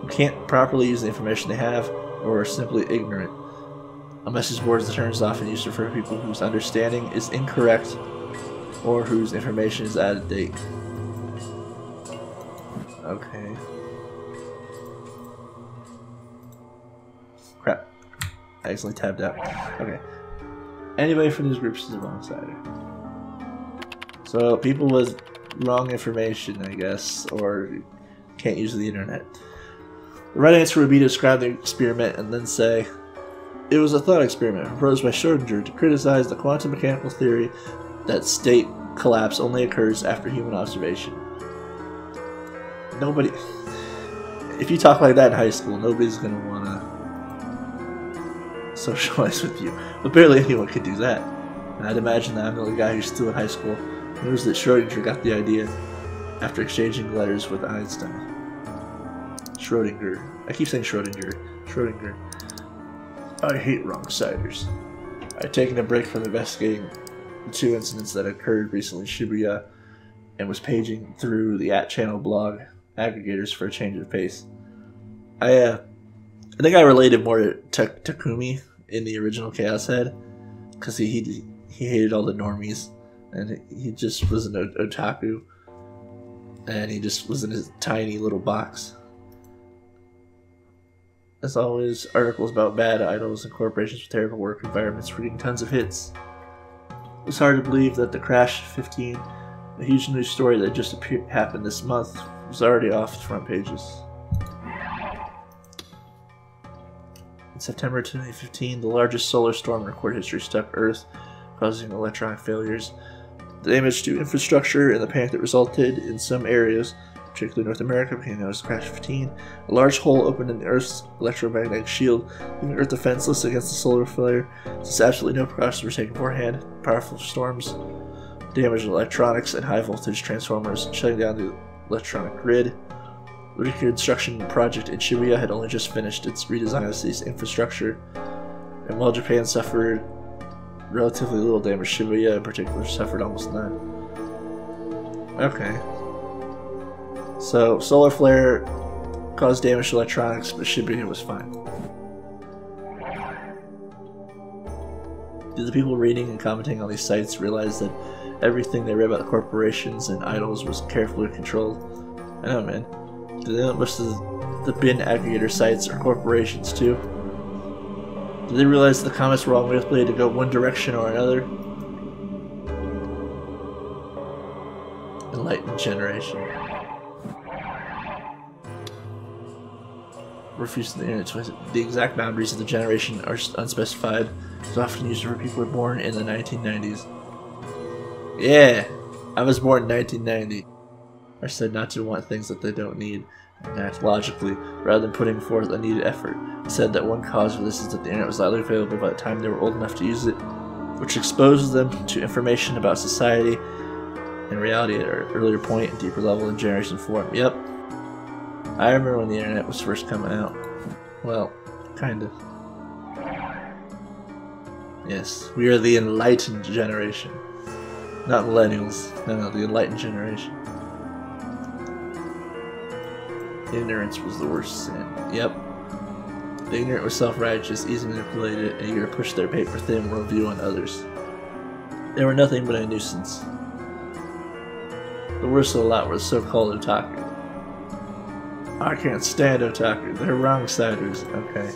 can't properly use the information they have or are simply ignorant. A message board is the term often used to refer to people whose understanding is incorrect or whose information is out of date. Okay. Crap. I accidentally tabbed out. Okay. Anybody from these groups is a wrong sider. So people with wrong information, I guess, or can't use the internet. The right answer would be to describe the experiment and then say, it was a thought experiment proposed by Schrödinger to criticize the quantum mechanical theory that state collapse only occurs after human observation. Nobody... If you talk like that in high school, nobody's going to want to socialize with you. But barely anyone could do that. And I'd imagine that I'm the only guy who's still in high school who knows that Schrödinger got the idea after exchanging letters with Einstein. Schrödinger. I keep saying Schrödinger. Schrödinger. I hate wrong-siders. I've taken a break from investigating the two incidents that occurred recently in Shibuya and was paging through the @channel blog aggregators for a change of pace. I think I related more to Takumi in the original Chaos Head, because he he hated all the normies, and he just was an otaku, and he just was in his tiny little box. As always, articles about bad idols and corporations with terrible work environments were getting tons of hits. It was hard to believe that the Crash 15, a huge news story that just happened this month, was already off the front pages. In September 2015, the largest solar storm in recorded history struck Earth, causing electronic failures. The damage to infrastructure and the panic that resulted in some areas, particularly North America, became known as Crash 15. A large hole opened in the Earth's electromagnetic shield, leaving Earth defenseless against the solar flare, since absolutely no precautions were taken beforehand. Powerful storms damaged electronics and high-voltage transformers, shutting down the electronic grid. The reconstruction project in Shibuya had only just finished its redesign of the city's infrastructure, and while Japan suffered relatively little damage, Shibuya in particular suffered almost none. Okay. So, solar flare caused damage to electronics, but Shibuya was fine. Did the people reading and commenting on these sites realize that everything they read about the corporations and idols was carefully controlled? I know, man. Did they know most of the bin aggregator sites are corporations too? Did they realize the comments were all manipulated to go one direction or another? Enlightened generation. Refusing the internet choice. The exact boundaries of the generation are unspecified. It's often used for people who were born in the 1990s. Yeah, I was born in 1990. Are said not to want things that they don't need and act logically rather than putting forth a needed effort. It said that one cause for this is that the internet was widely available by the time they were old enough to use it, which exposes them to information about society and reality at an earlier point and deeper level in generation form. Yep. I remember when the internet was first coming out. Well, kind of. Yes, we are the enlightened generation. Not millennials. No, the enlightened generation. Ignorance was the worst sin. Yep. The ignorant were self-righteous, easily manipulated, and eager to push their paper-thin worldview on others. They were nothing but a nuisance. The worst of the lot were the so-called otaku. I can't stand otaku. They're wrong-siders. Okay.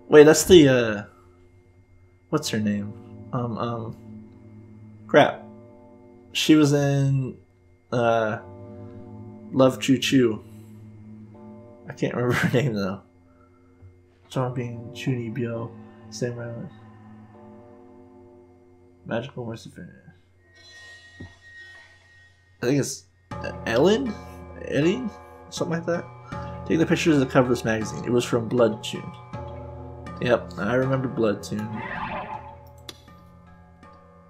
Wait, that's the, what's her name? Crap. She was in, Love Choo Choo. I can't remember her name, though. John being Chuni Byo. Same round. Magical Merciful. I think it's Ellen? Eddie? Something like that. Take the pictures of the cover of this magazine. It was from Bloodtoon. Yep, I remember Bloodtoon.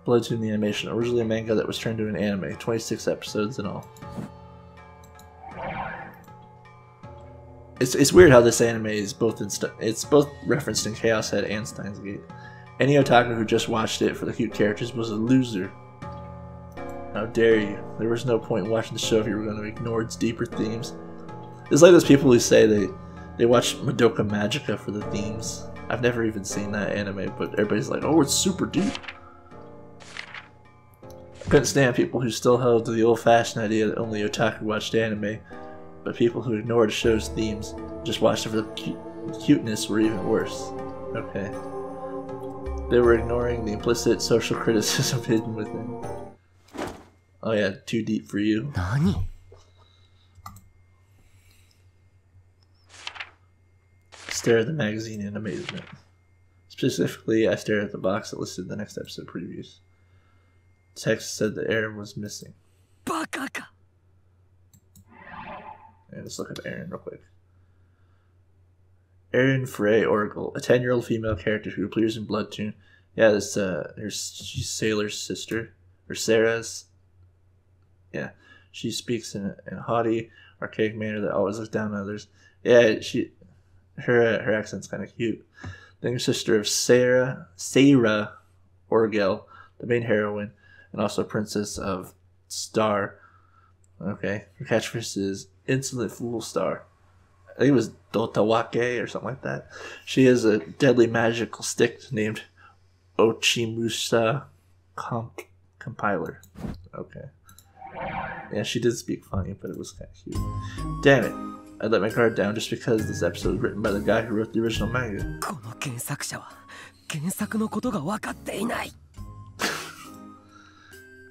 Bloodtoon the animation. Originally a manga that was turned into an anime. 26 episodes in all. It's weird how this anime is both it's both referenced in Chaos Head and Steins Gate. Any otaku who just watched it for the cute characters was a loser. How dare you? There was no point in watching the show if you were going to ignore its deeper themes. It's like those people who say they watch Madoka Magica for the themes. I've never even seen that anime, but everybody's like, oh, it's super deep. I couldn't stand people who still held to the old-fashioned idea that only otaku watched anime, but people who ignored the show's themes, just watched it for the cuteness, were even worse. Okay. They were ignoring the implicit social criticism hidden within. Oh yeah, too deep for you.
Nani?
Stare at the magazine in amazement. Specifically, I stared at the box that listed the next episode previews. Text said that Aaron was missing.
Bakaka.
And let's look at Aaron real quick. Aaron Frey Oracle, a 10-year-old female character who appears in Bloodtoon. Yeah, this she's Sailor's sister, or Sarah's. Yeah, she speaks in a haughty, archaic manner that always looks down on others. Yeah, her accent's kind of cute. The younger sister of Sarah Orgel, the main heroine, and also princess of Star. Okay, her catchphrase is "Insolent Fool Star." I think it was Dotawake or something like that. She has a deadly magical stick named Ochimusa Compiler. Okay. Yeah, she did speak funny, but it was kind of cute. Damn it. I let my guard down just because this episode was written by the guy who wrote the original manga.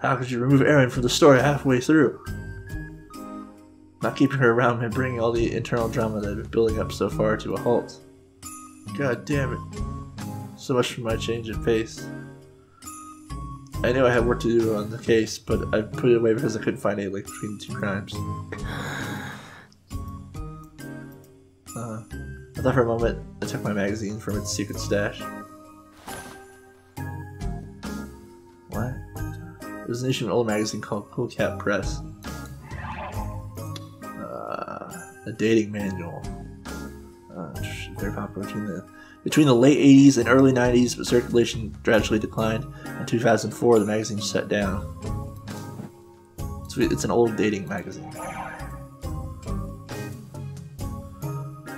How could you remove Eren from the story halfway through? Not keeping her around and bringing all the internal drama that had been building up so far to a halt. God damn it. So much for my change in pace. I knew I had work to do on the case, but I put it away because I couldn't find any link between the two crimes. I thought for a moment I took my magazine from its secret stash. What? It was an issue of an old magazine called Cool Cat Press. A dating manual. Very popular between the late 80s and early 90s, but circulation gradually declined. In 2004, the magazine shut down. It's an old dating magazine.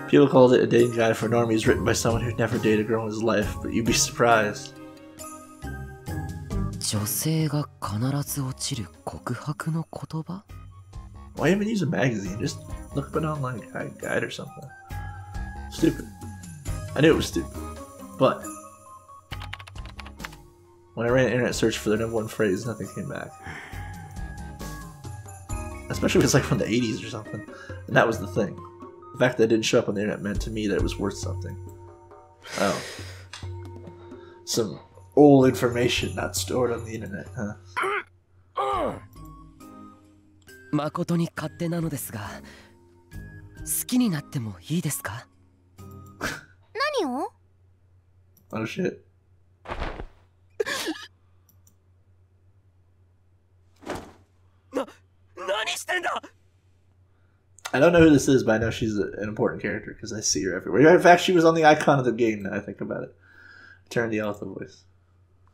People called it a dating guide for normies written by someone who'd never dated a girl in his life, but you'd be surprised. Why even use a magazine? Just look up an online guide or something. Stupid. I knew it was stupid. But when I ran an internet search for their #1 phrase, nothing came back. Especially if it's like from the 80s or something. And that was the thing. The fact that it didn't show up on the internet meant to me that it was worth something. Oh. Some old information not stored on the internet, huh?
誠に勝手なのですが、好きになってもいいですか？
何を？
Oh shit. I don't know who this is, but I know she's an important character because I see her everywhere. In fact, she was on the icon of the game now I think about it. Turn the alpha voice.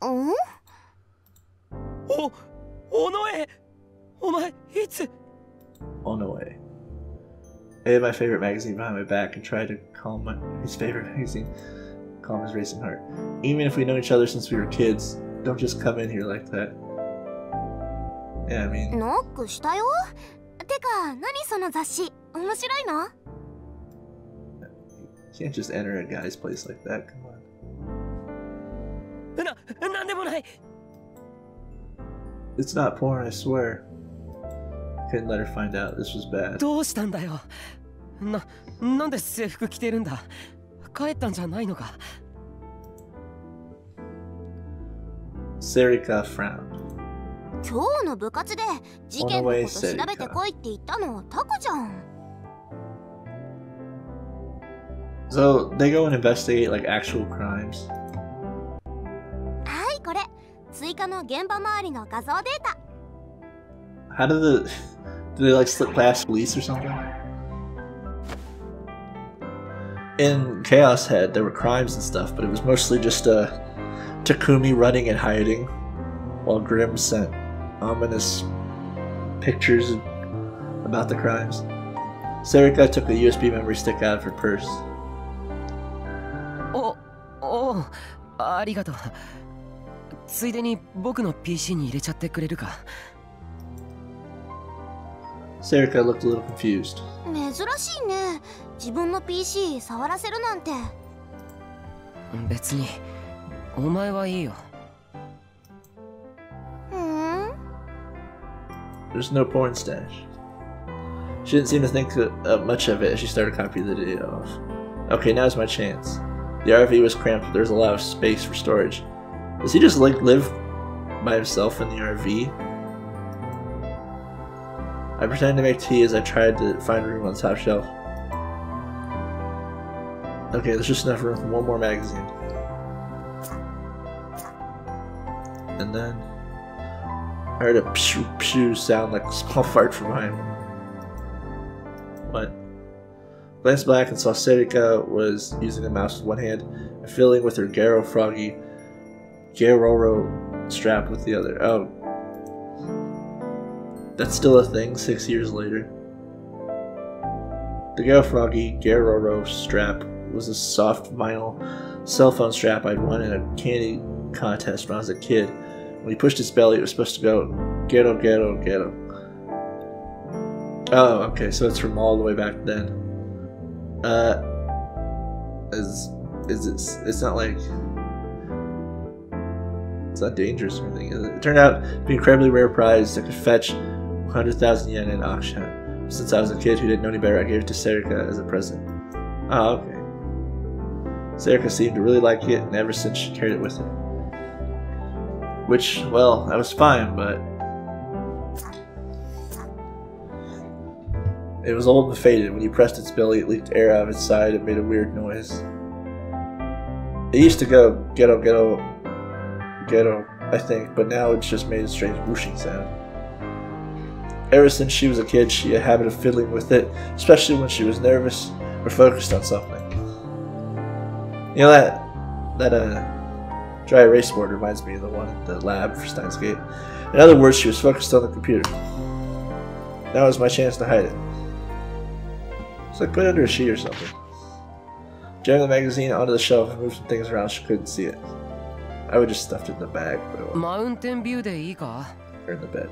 Oh?
Onoe! Omae, it's...
Onoe. I had my favorite magazine behind my back and tried to calm his favorite magazine. Calm his racing heart. Even if we know each other since we were kids, don't just come in here like that. Yeah, I mean...
ノックしたよ。てか、何その雑誌？面白いの？
You can't just enter a guy's place like that, come on.
なんでもない。
It's not porn, I swear. Couldn't let her find out. This was bad.
どうしたんだよ。なんで制服着てるんだ。帰ったんじゃないのか。
Sarkkoth frowned.
今日の部活で事件のこと調べてこいって言ったのタコじゃん。
So they go and investigate like actual crimes.
はい、これ追加の現場周りの画像データ。
How do they like slip past police or something? In Chaos Head, there were crimes and stuff, but it was mostly just Takumi running and hiding, while Grimm sent ominous pictures about the crimes. Sarkkoth took a USB memory stick out of her purse.
ありがとう。ついでに僕の PC に入れちゃってくれるか。
Sarkkoth looked a little confused.
珍しいね。自分の PC 触らせるなんて。
別にお前はいいよ。
There's no porn stash. She didn't seem to think much of it as she started copying the video off. Okay, now's my chance. The RV was cramped, but there's a lot of space for storage. Does he just like live by himself in the RV? I pretended to make tea as I tried to find room on the top shelf. Okay, there's just enough room for one more magazine. And then I heard a pshoo pshoo sound like a small fart from behind me. What? Glanced back and saw Sarkkoth was using the mouse with one hand and fiddling with her Garoro strap with the other. Oh. That's still a thing 6 years later. The Garo Froggy Garoro strap was a soft vinyl cell phone strap I'd won in a candy contest when I was a kid. When he pushed his belly, it was supposed to go Gero, Gero, Gero. Oh, okay, so it's from all the way back then. It's not like it's not dangerous or anything, is it? It turned out to be an incredibly rare prize that could fetch 100,000 yen in auction. Since I was a kid who didn't know any better, I gave it to Sarkkoth as a present. Oh, okay. Sarkkoth seemed to really like it, and ever since she carried it with her. Which, well, that was fine, but it was old and faded. When you pressed its belly, it leaked air out of its side and made a weird noise. It used to go ghetto, ghetto, ghetto, I think, but now it's just made a strange whooshing sound. Ever since she was a kid, she had a habit of fiddling with it, especially when she was nervous or focused on something. You know that dry erase board reminds me of the one at the lab for Steins Gate. In other words, she was focused on the computer. Now was my chance to hide it. So I put it under a sheet or something. Jammed the magazine onto the shelf and moved some things around so she couldn't see it. I would just stuffed it in the bag, but it
Mountain view でいいか?
or in the bed.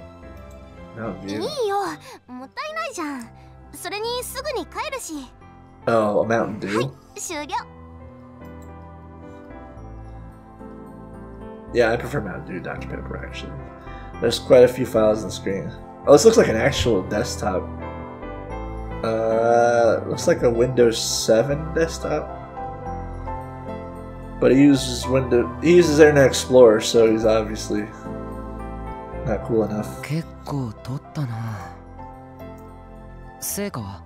Mountain view.
いいよ、もったいないじゃん。それにすぐに帰るし。
Oh, a Mountain Dew?
はい、終了。
Yeah, I prefer Mountain Dew to Dr. Pepper, actually. There's quite a few files on the screen. Oh, this looks like an actual desktop. Looks like a Windows 7 desktop. But he uses Internet Explorer, so he's obviously not cool enough.
結構撮ったな。成果は?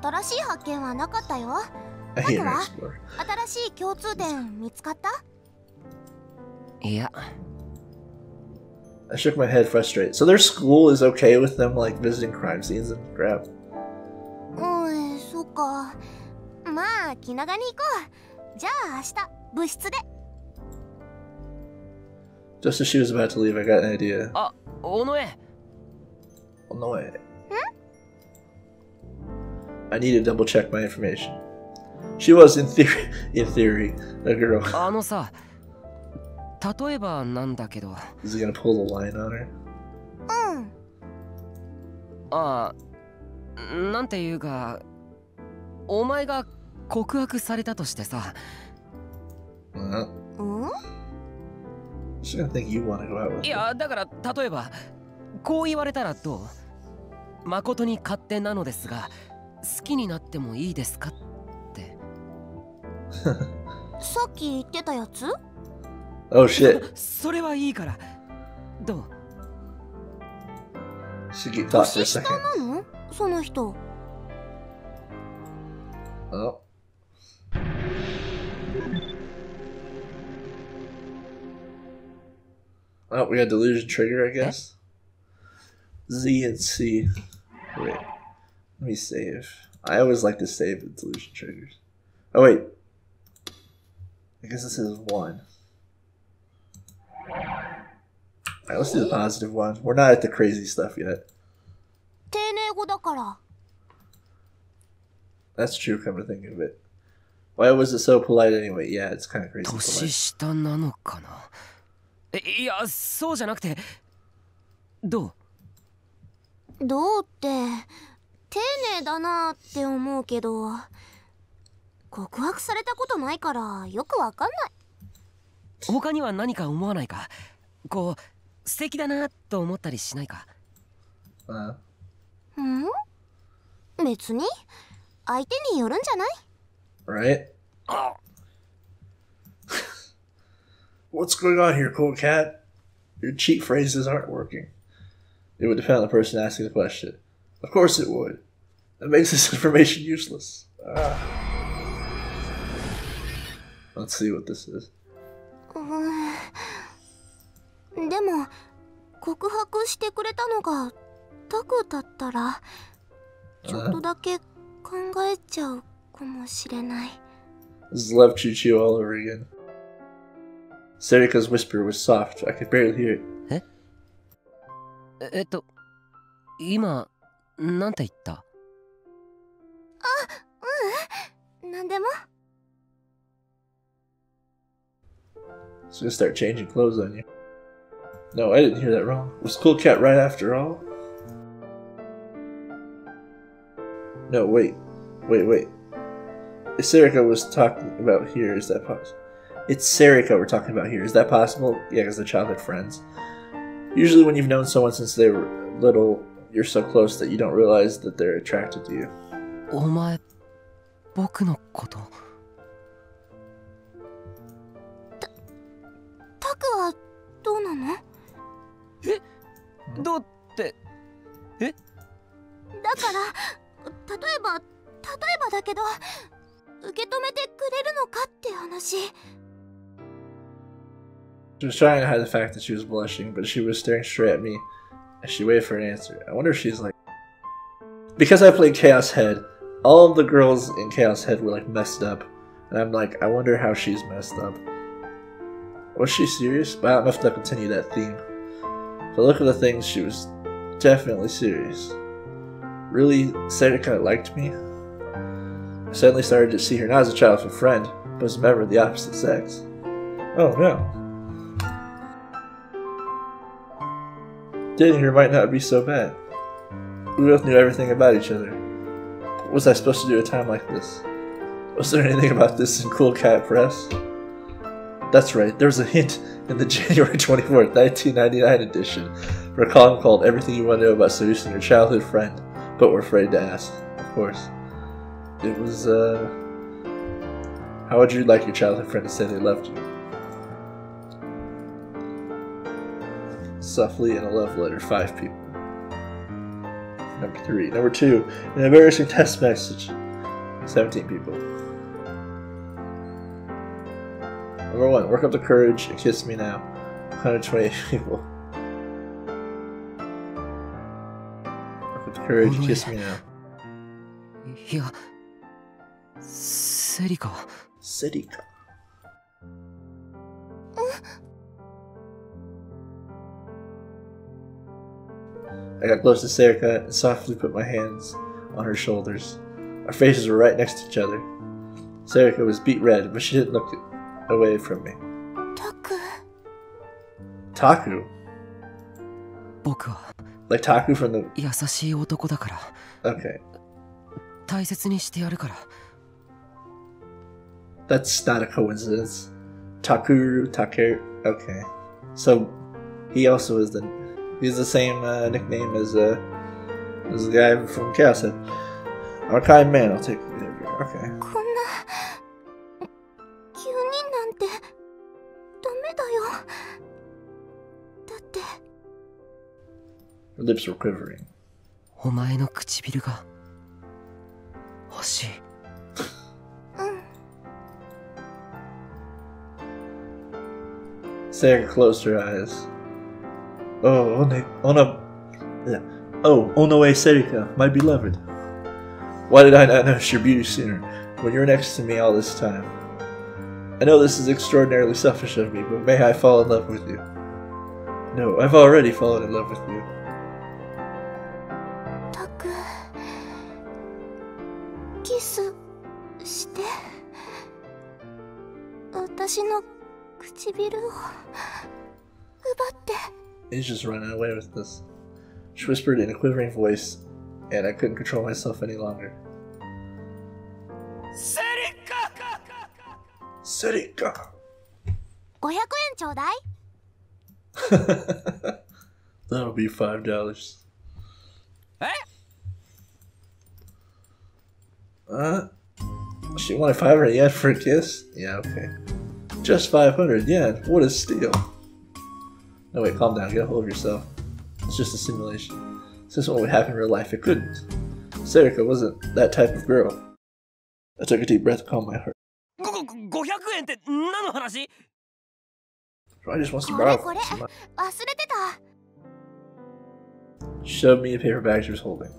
新しい発見はなかったよ。
I hate Internet
は
Explorer.
新しい共通点見つかった？
いや。
I shook my head frustrated. So their school is okay with them like visiting crime scenes and crap.
そっか。まあ気長に行こう。じゃあ明日部室で。
Just as she was about to leave, I got an idea.
あ、尾上。
On the way. I need to double check my information. She was in theory, a girl.
あのさ、例えばなんだけど。
Is he gonna pull the line on her?
うん。
ああ、なんていうか、お前が告白されたとしてさ。
うん？
She's gonna think you want to go out with her.
いや、だから例えばこう言われたらどう？誠に勝手なのですが、好きになってもいいですかって。
さっき言ってたやつ？
Oh shit.
それはいいから。どう？
She thought for a
年下
second.
なの？その人。
Oh. Oh, we got delusion trigger, I guess. Z and C. Wait. Let me save. I always like to save the delusion triggers. Oh, wait. I guess this is 1. Alright, let's do the positive one. We're not at the crazy stuff yet.
丁寧語だから。
That's true, come to think of it. Why was it so polite anyway? Yeah, it's kind of crazy
年
polite.
下なのかな。いや、そうじゃなくて、どう？
どうって丁寧だなって思うけど、告白されたことないからよくわかんない。
他には何か思わないか？こう素敵だなと思ったりしないか？
うん？別に相手によるんじゃない？
Right? What's going on here, cool cat? Your cheat phrases aren't working. It would depend on the person asking the question. Of course it would. That makes this information useless. Let's see what this is.
でも告白してくれたのがタクだったらちょっとだけ考えちゃうかもしれない。
This is love choo-choo all over again. Sarkkoth's whisper was soft. I could barely hear it.
今なんて言った？
なんでも。
It's gonna start changing clothes on you. No, I didn't hear that wrong. Was Cool Cat right after all? No, wait. If Sarkkoth was talking about here, is that possible? It's Sarkkoth we're talking about here. Is that possible? Yeah, because they're childhood friends. Usually when you've known someone since they were little, you're so close that you don't realize that they're attracted to you.
お前、僕のこと。
タクはどうなの？
どうって。
だから例えばだけど受け止めてくれるのかって話。
She was trying to hide the fact that she was blushing, but she was staring straight at me as she waited for an answer. I wonder if she's like... Because I played Chaos Head, all of the girls in Chaos Head were like messed up. And I'm like, I wonder how she's messed up. Was she serious? Well, I'm gonna have to continue that theme. But look at the things, she was definitely serious. Really, Sarkkoth liked me? I suddenly started to see her not as a childhood friend, but as a member of the opposite sex. Oh no. Dating her might not be so bad. We both knew everything about each other. What was I supposed to do at a time like this? Was there anything about this in Cool Cat Press? That's right, there was a hint in the January 24th, 1999 edition for a column called Everything You Want to Know About Seducing Your Childhood Friend, but We're Afraid to Ask, of course. It was, how would you like your childhood friend to say they loved you? Softly in a love letter, 5 people. Number 3. Number 2, an embarrassing text message, 17 people. Number 1, work up the courage and kiss me now, 128 people. Work up the courage and kiss me now.
いや、セリカ。
セリカ。I got close to Sarkkoth and softly put my hands on her shoulders. Our faces were right next to each other. Sarkkoth was beet red, but she didn't look away from me. Taku?
僕は
Like Taku from the...
優しい男だから。
Okay.
大切にしてやるから。
That's not a coincidence. Takeru. Okay. So, he also is he's the same nickname as the guy from Chaos Head. I'm a kind man, I'll take it. Okay.
こんな急になんてダメだよ。だって
Her lips were quivering.
お前の唇が欲しい。
Sarah closed her eyes. Oh no, Serika, my beloved. Why did I not notice your beauty sooner, when you were next to me all this time? I know this is extraordinarily selfish of me, but may I fall in love with you? No, I've already fallen in love with you.
タク、キスして。私の唇を奪って。
He's just running away with this. She whispered in a quivering voice, and I couldn't control myself any longer. Serika!
500円ちょうだい。
That'll be $5. She wanted 500 yen for a kiss? Yeah, okay. Just 500 yen. What a steal. No, wait, calm down. Get a hold of yourself. It's just a simulation. Since what would happen in real life, it couldn't. Sarkkoth wasn't that type of girl. I took a deep breath to calm my heart.
500円って何の話？
I just wants to
これ
borrow
これ、
some
忘
money.
れてた。
She showed me a paper bag she was holding.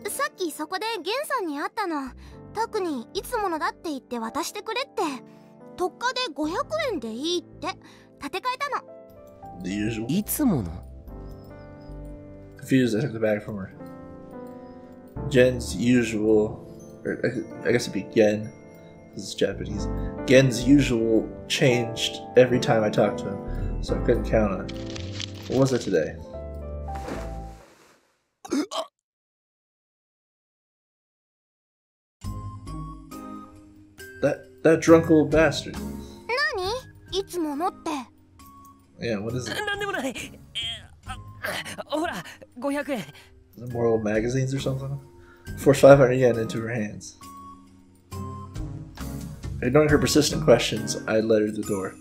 さっきそこでゲンさんに会ったの。タクにいつものだって言って渡してくれって。特価で500円でいいって立て替えたの。
The usual.
いつもの？
Confused, I took the bag from her. Jen's usual or I guess it'd be Gen, because it's Japanese. Gen's usual changed every time I talked to him, so I couldn't count on it. What was it today? That drunk old bastard.
何いつものって。
Yeah, what is it?
なんでもない。ほら、500円。
The more old magazines or something? Forced 500 yen into her hands. Ignoring her persistent questions, I led her to the door.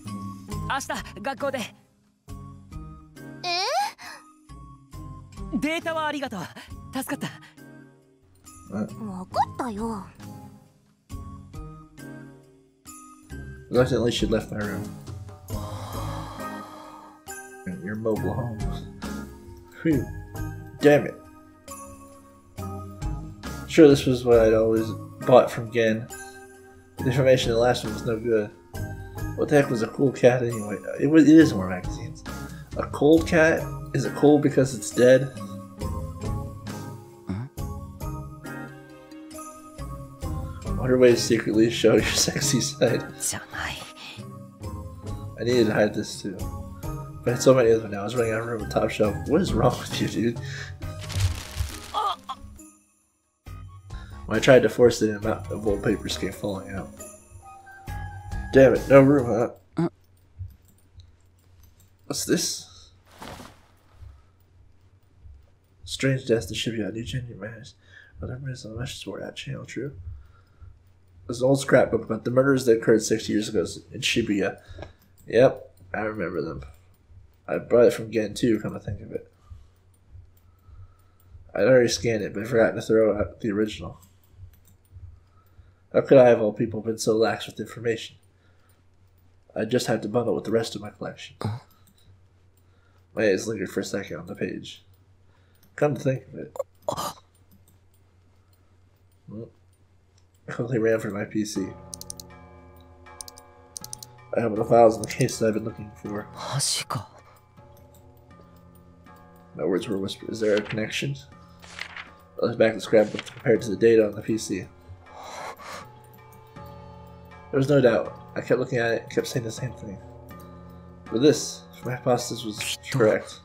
明日、学校で。データはありがとう。助かった。
わかったよ。
Reluctantly, she left my room. Your mobile home. Phew. Damn it. Sure, this was what I'd always bought from Gen. The information in the last one was no good. What the heck was a cool cat anyway? It is more magazines. A cold cat? Is it cold because it's dead? Wonder ways to secretly show your sexy side. I needed to hide this too. But I had so many of them now. I was running out of room on top shelf. What is wrong with you, dude? When I tried to force it, an amount of old papers came falling out. Damn it, no room, huh? What's this? Strange death to ship you out new gender matters. Other minutes on the message board at channel, true. There's an old scrapbook about the murders that occurred 60 years ago in Shibuya. Yep, I remember them. I brought it from Gen too, come to think of it. I'd already scanned it, but I forgot to throw out the original. How could I, of all people, been so lax with information? I just had to bundle it with the rest of my collection. My eyes lingered for a second on the page. Come to think of it. Well, I quickly ran for my PC. I opened the files in the case that I've been looking for. My words were whispered. Is there a connection? I looked back at the scrapbook compared to the data on the PC. There was no doubt. I kept looking at it and kept saying the same thing. But this, if my hypothesis was correct.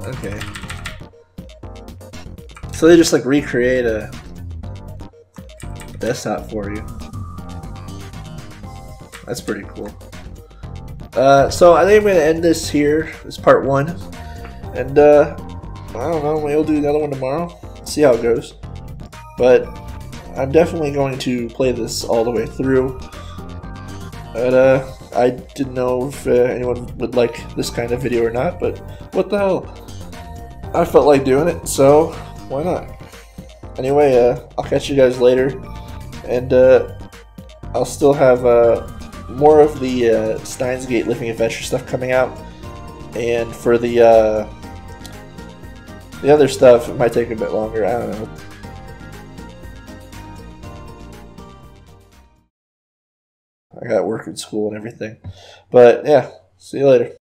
Okay. So they just like recreate a desktop for you. That's pretty cool. So I think I'm gonna end this here. This is part 1. And I don't know, maybe we'll do another one tomorrow. See how it goes. But I'm definitely going to play this all the way through. But I didn't know if anyone would like this kind of video or not, but what the hell? I felt like doing it, so why not? Anyway, I'll catch you guys later, and I'll still have more of the Steins Gate Living Adventure stuff coming out, and for the other stuff, it might take a bit longer, I don't know. I got work and school and everything, but yeah, see you later.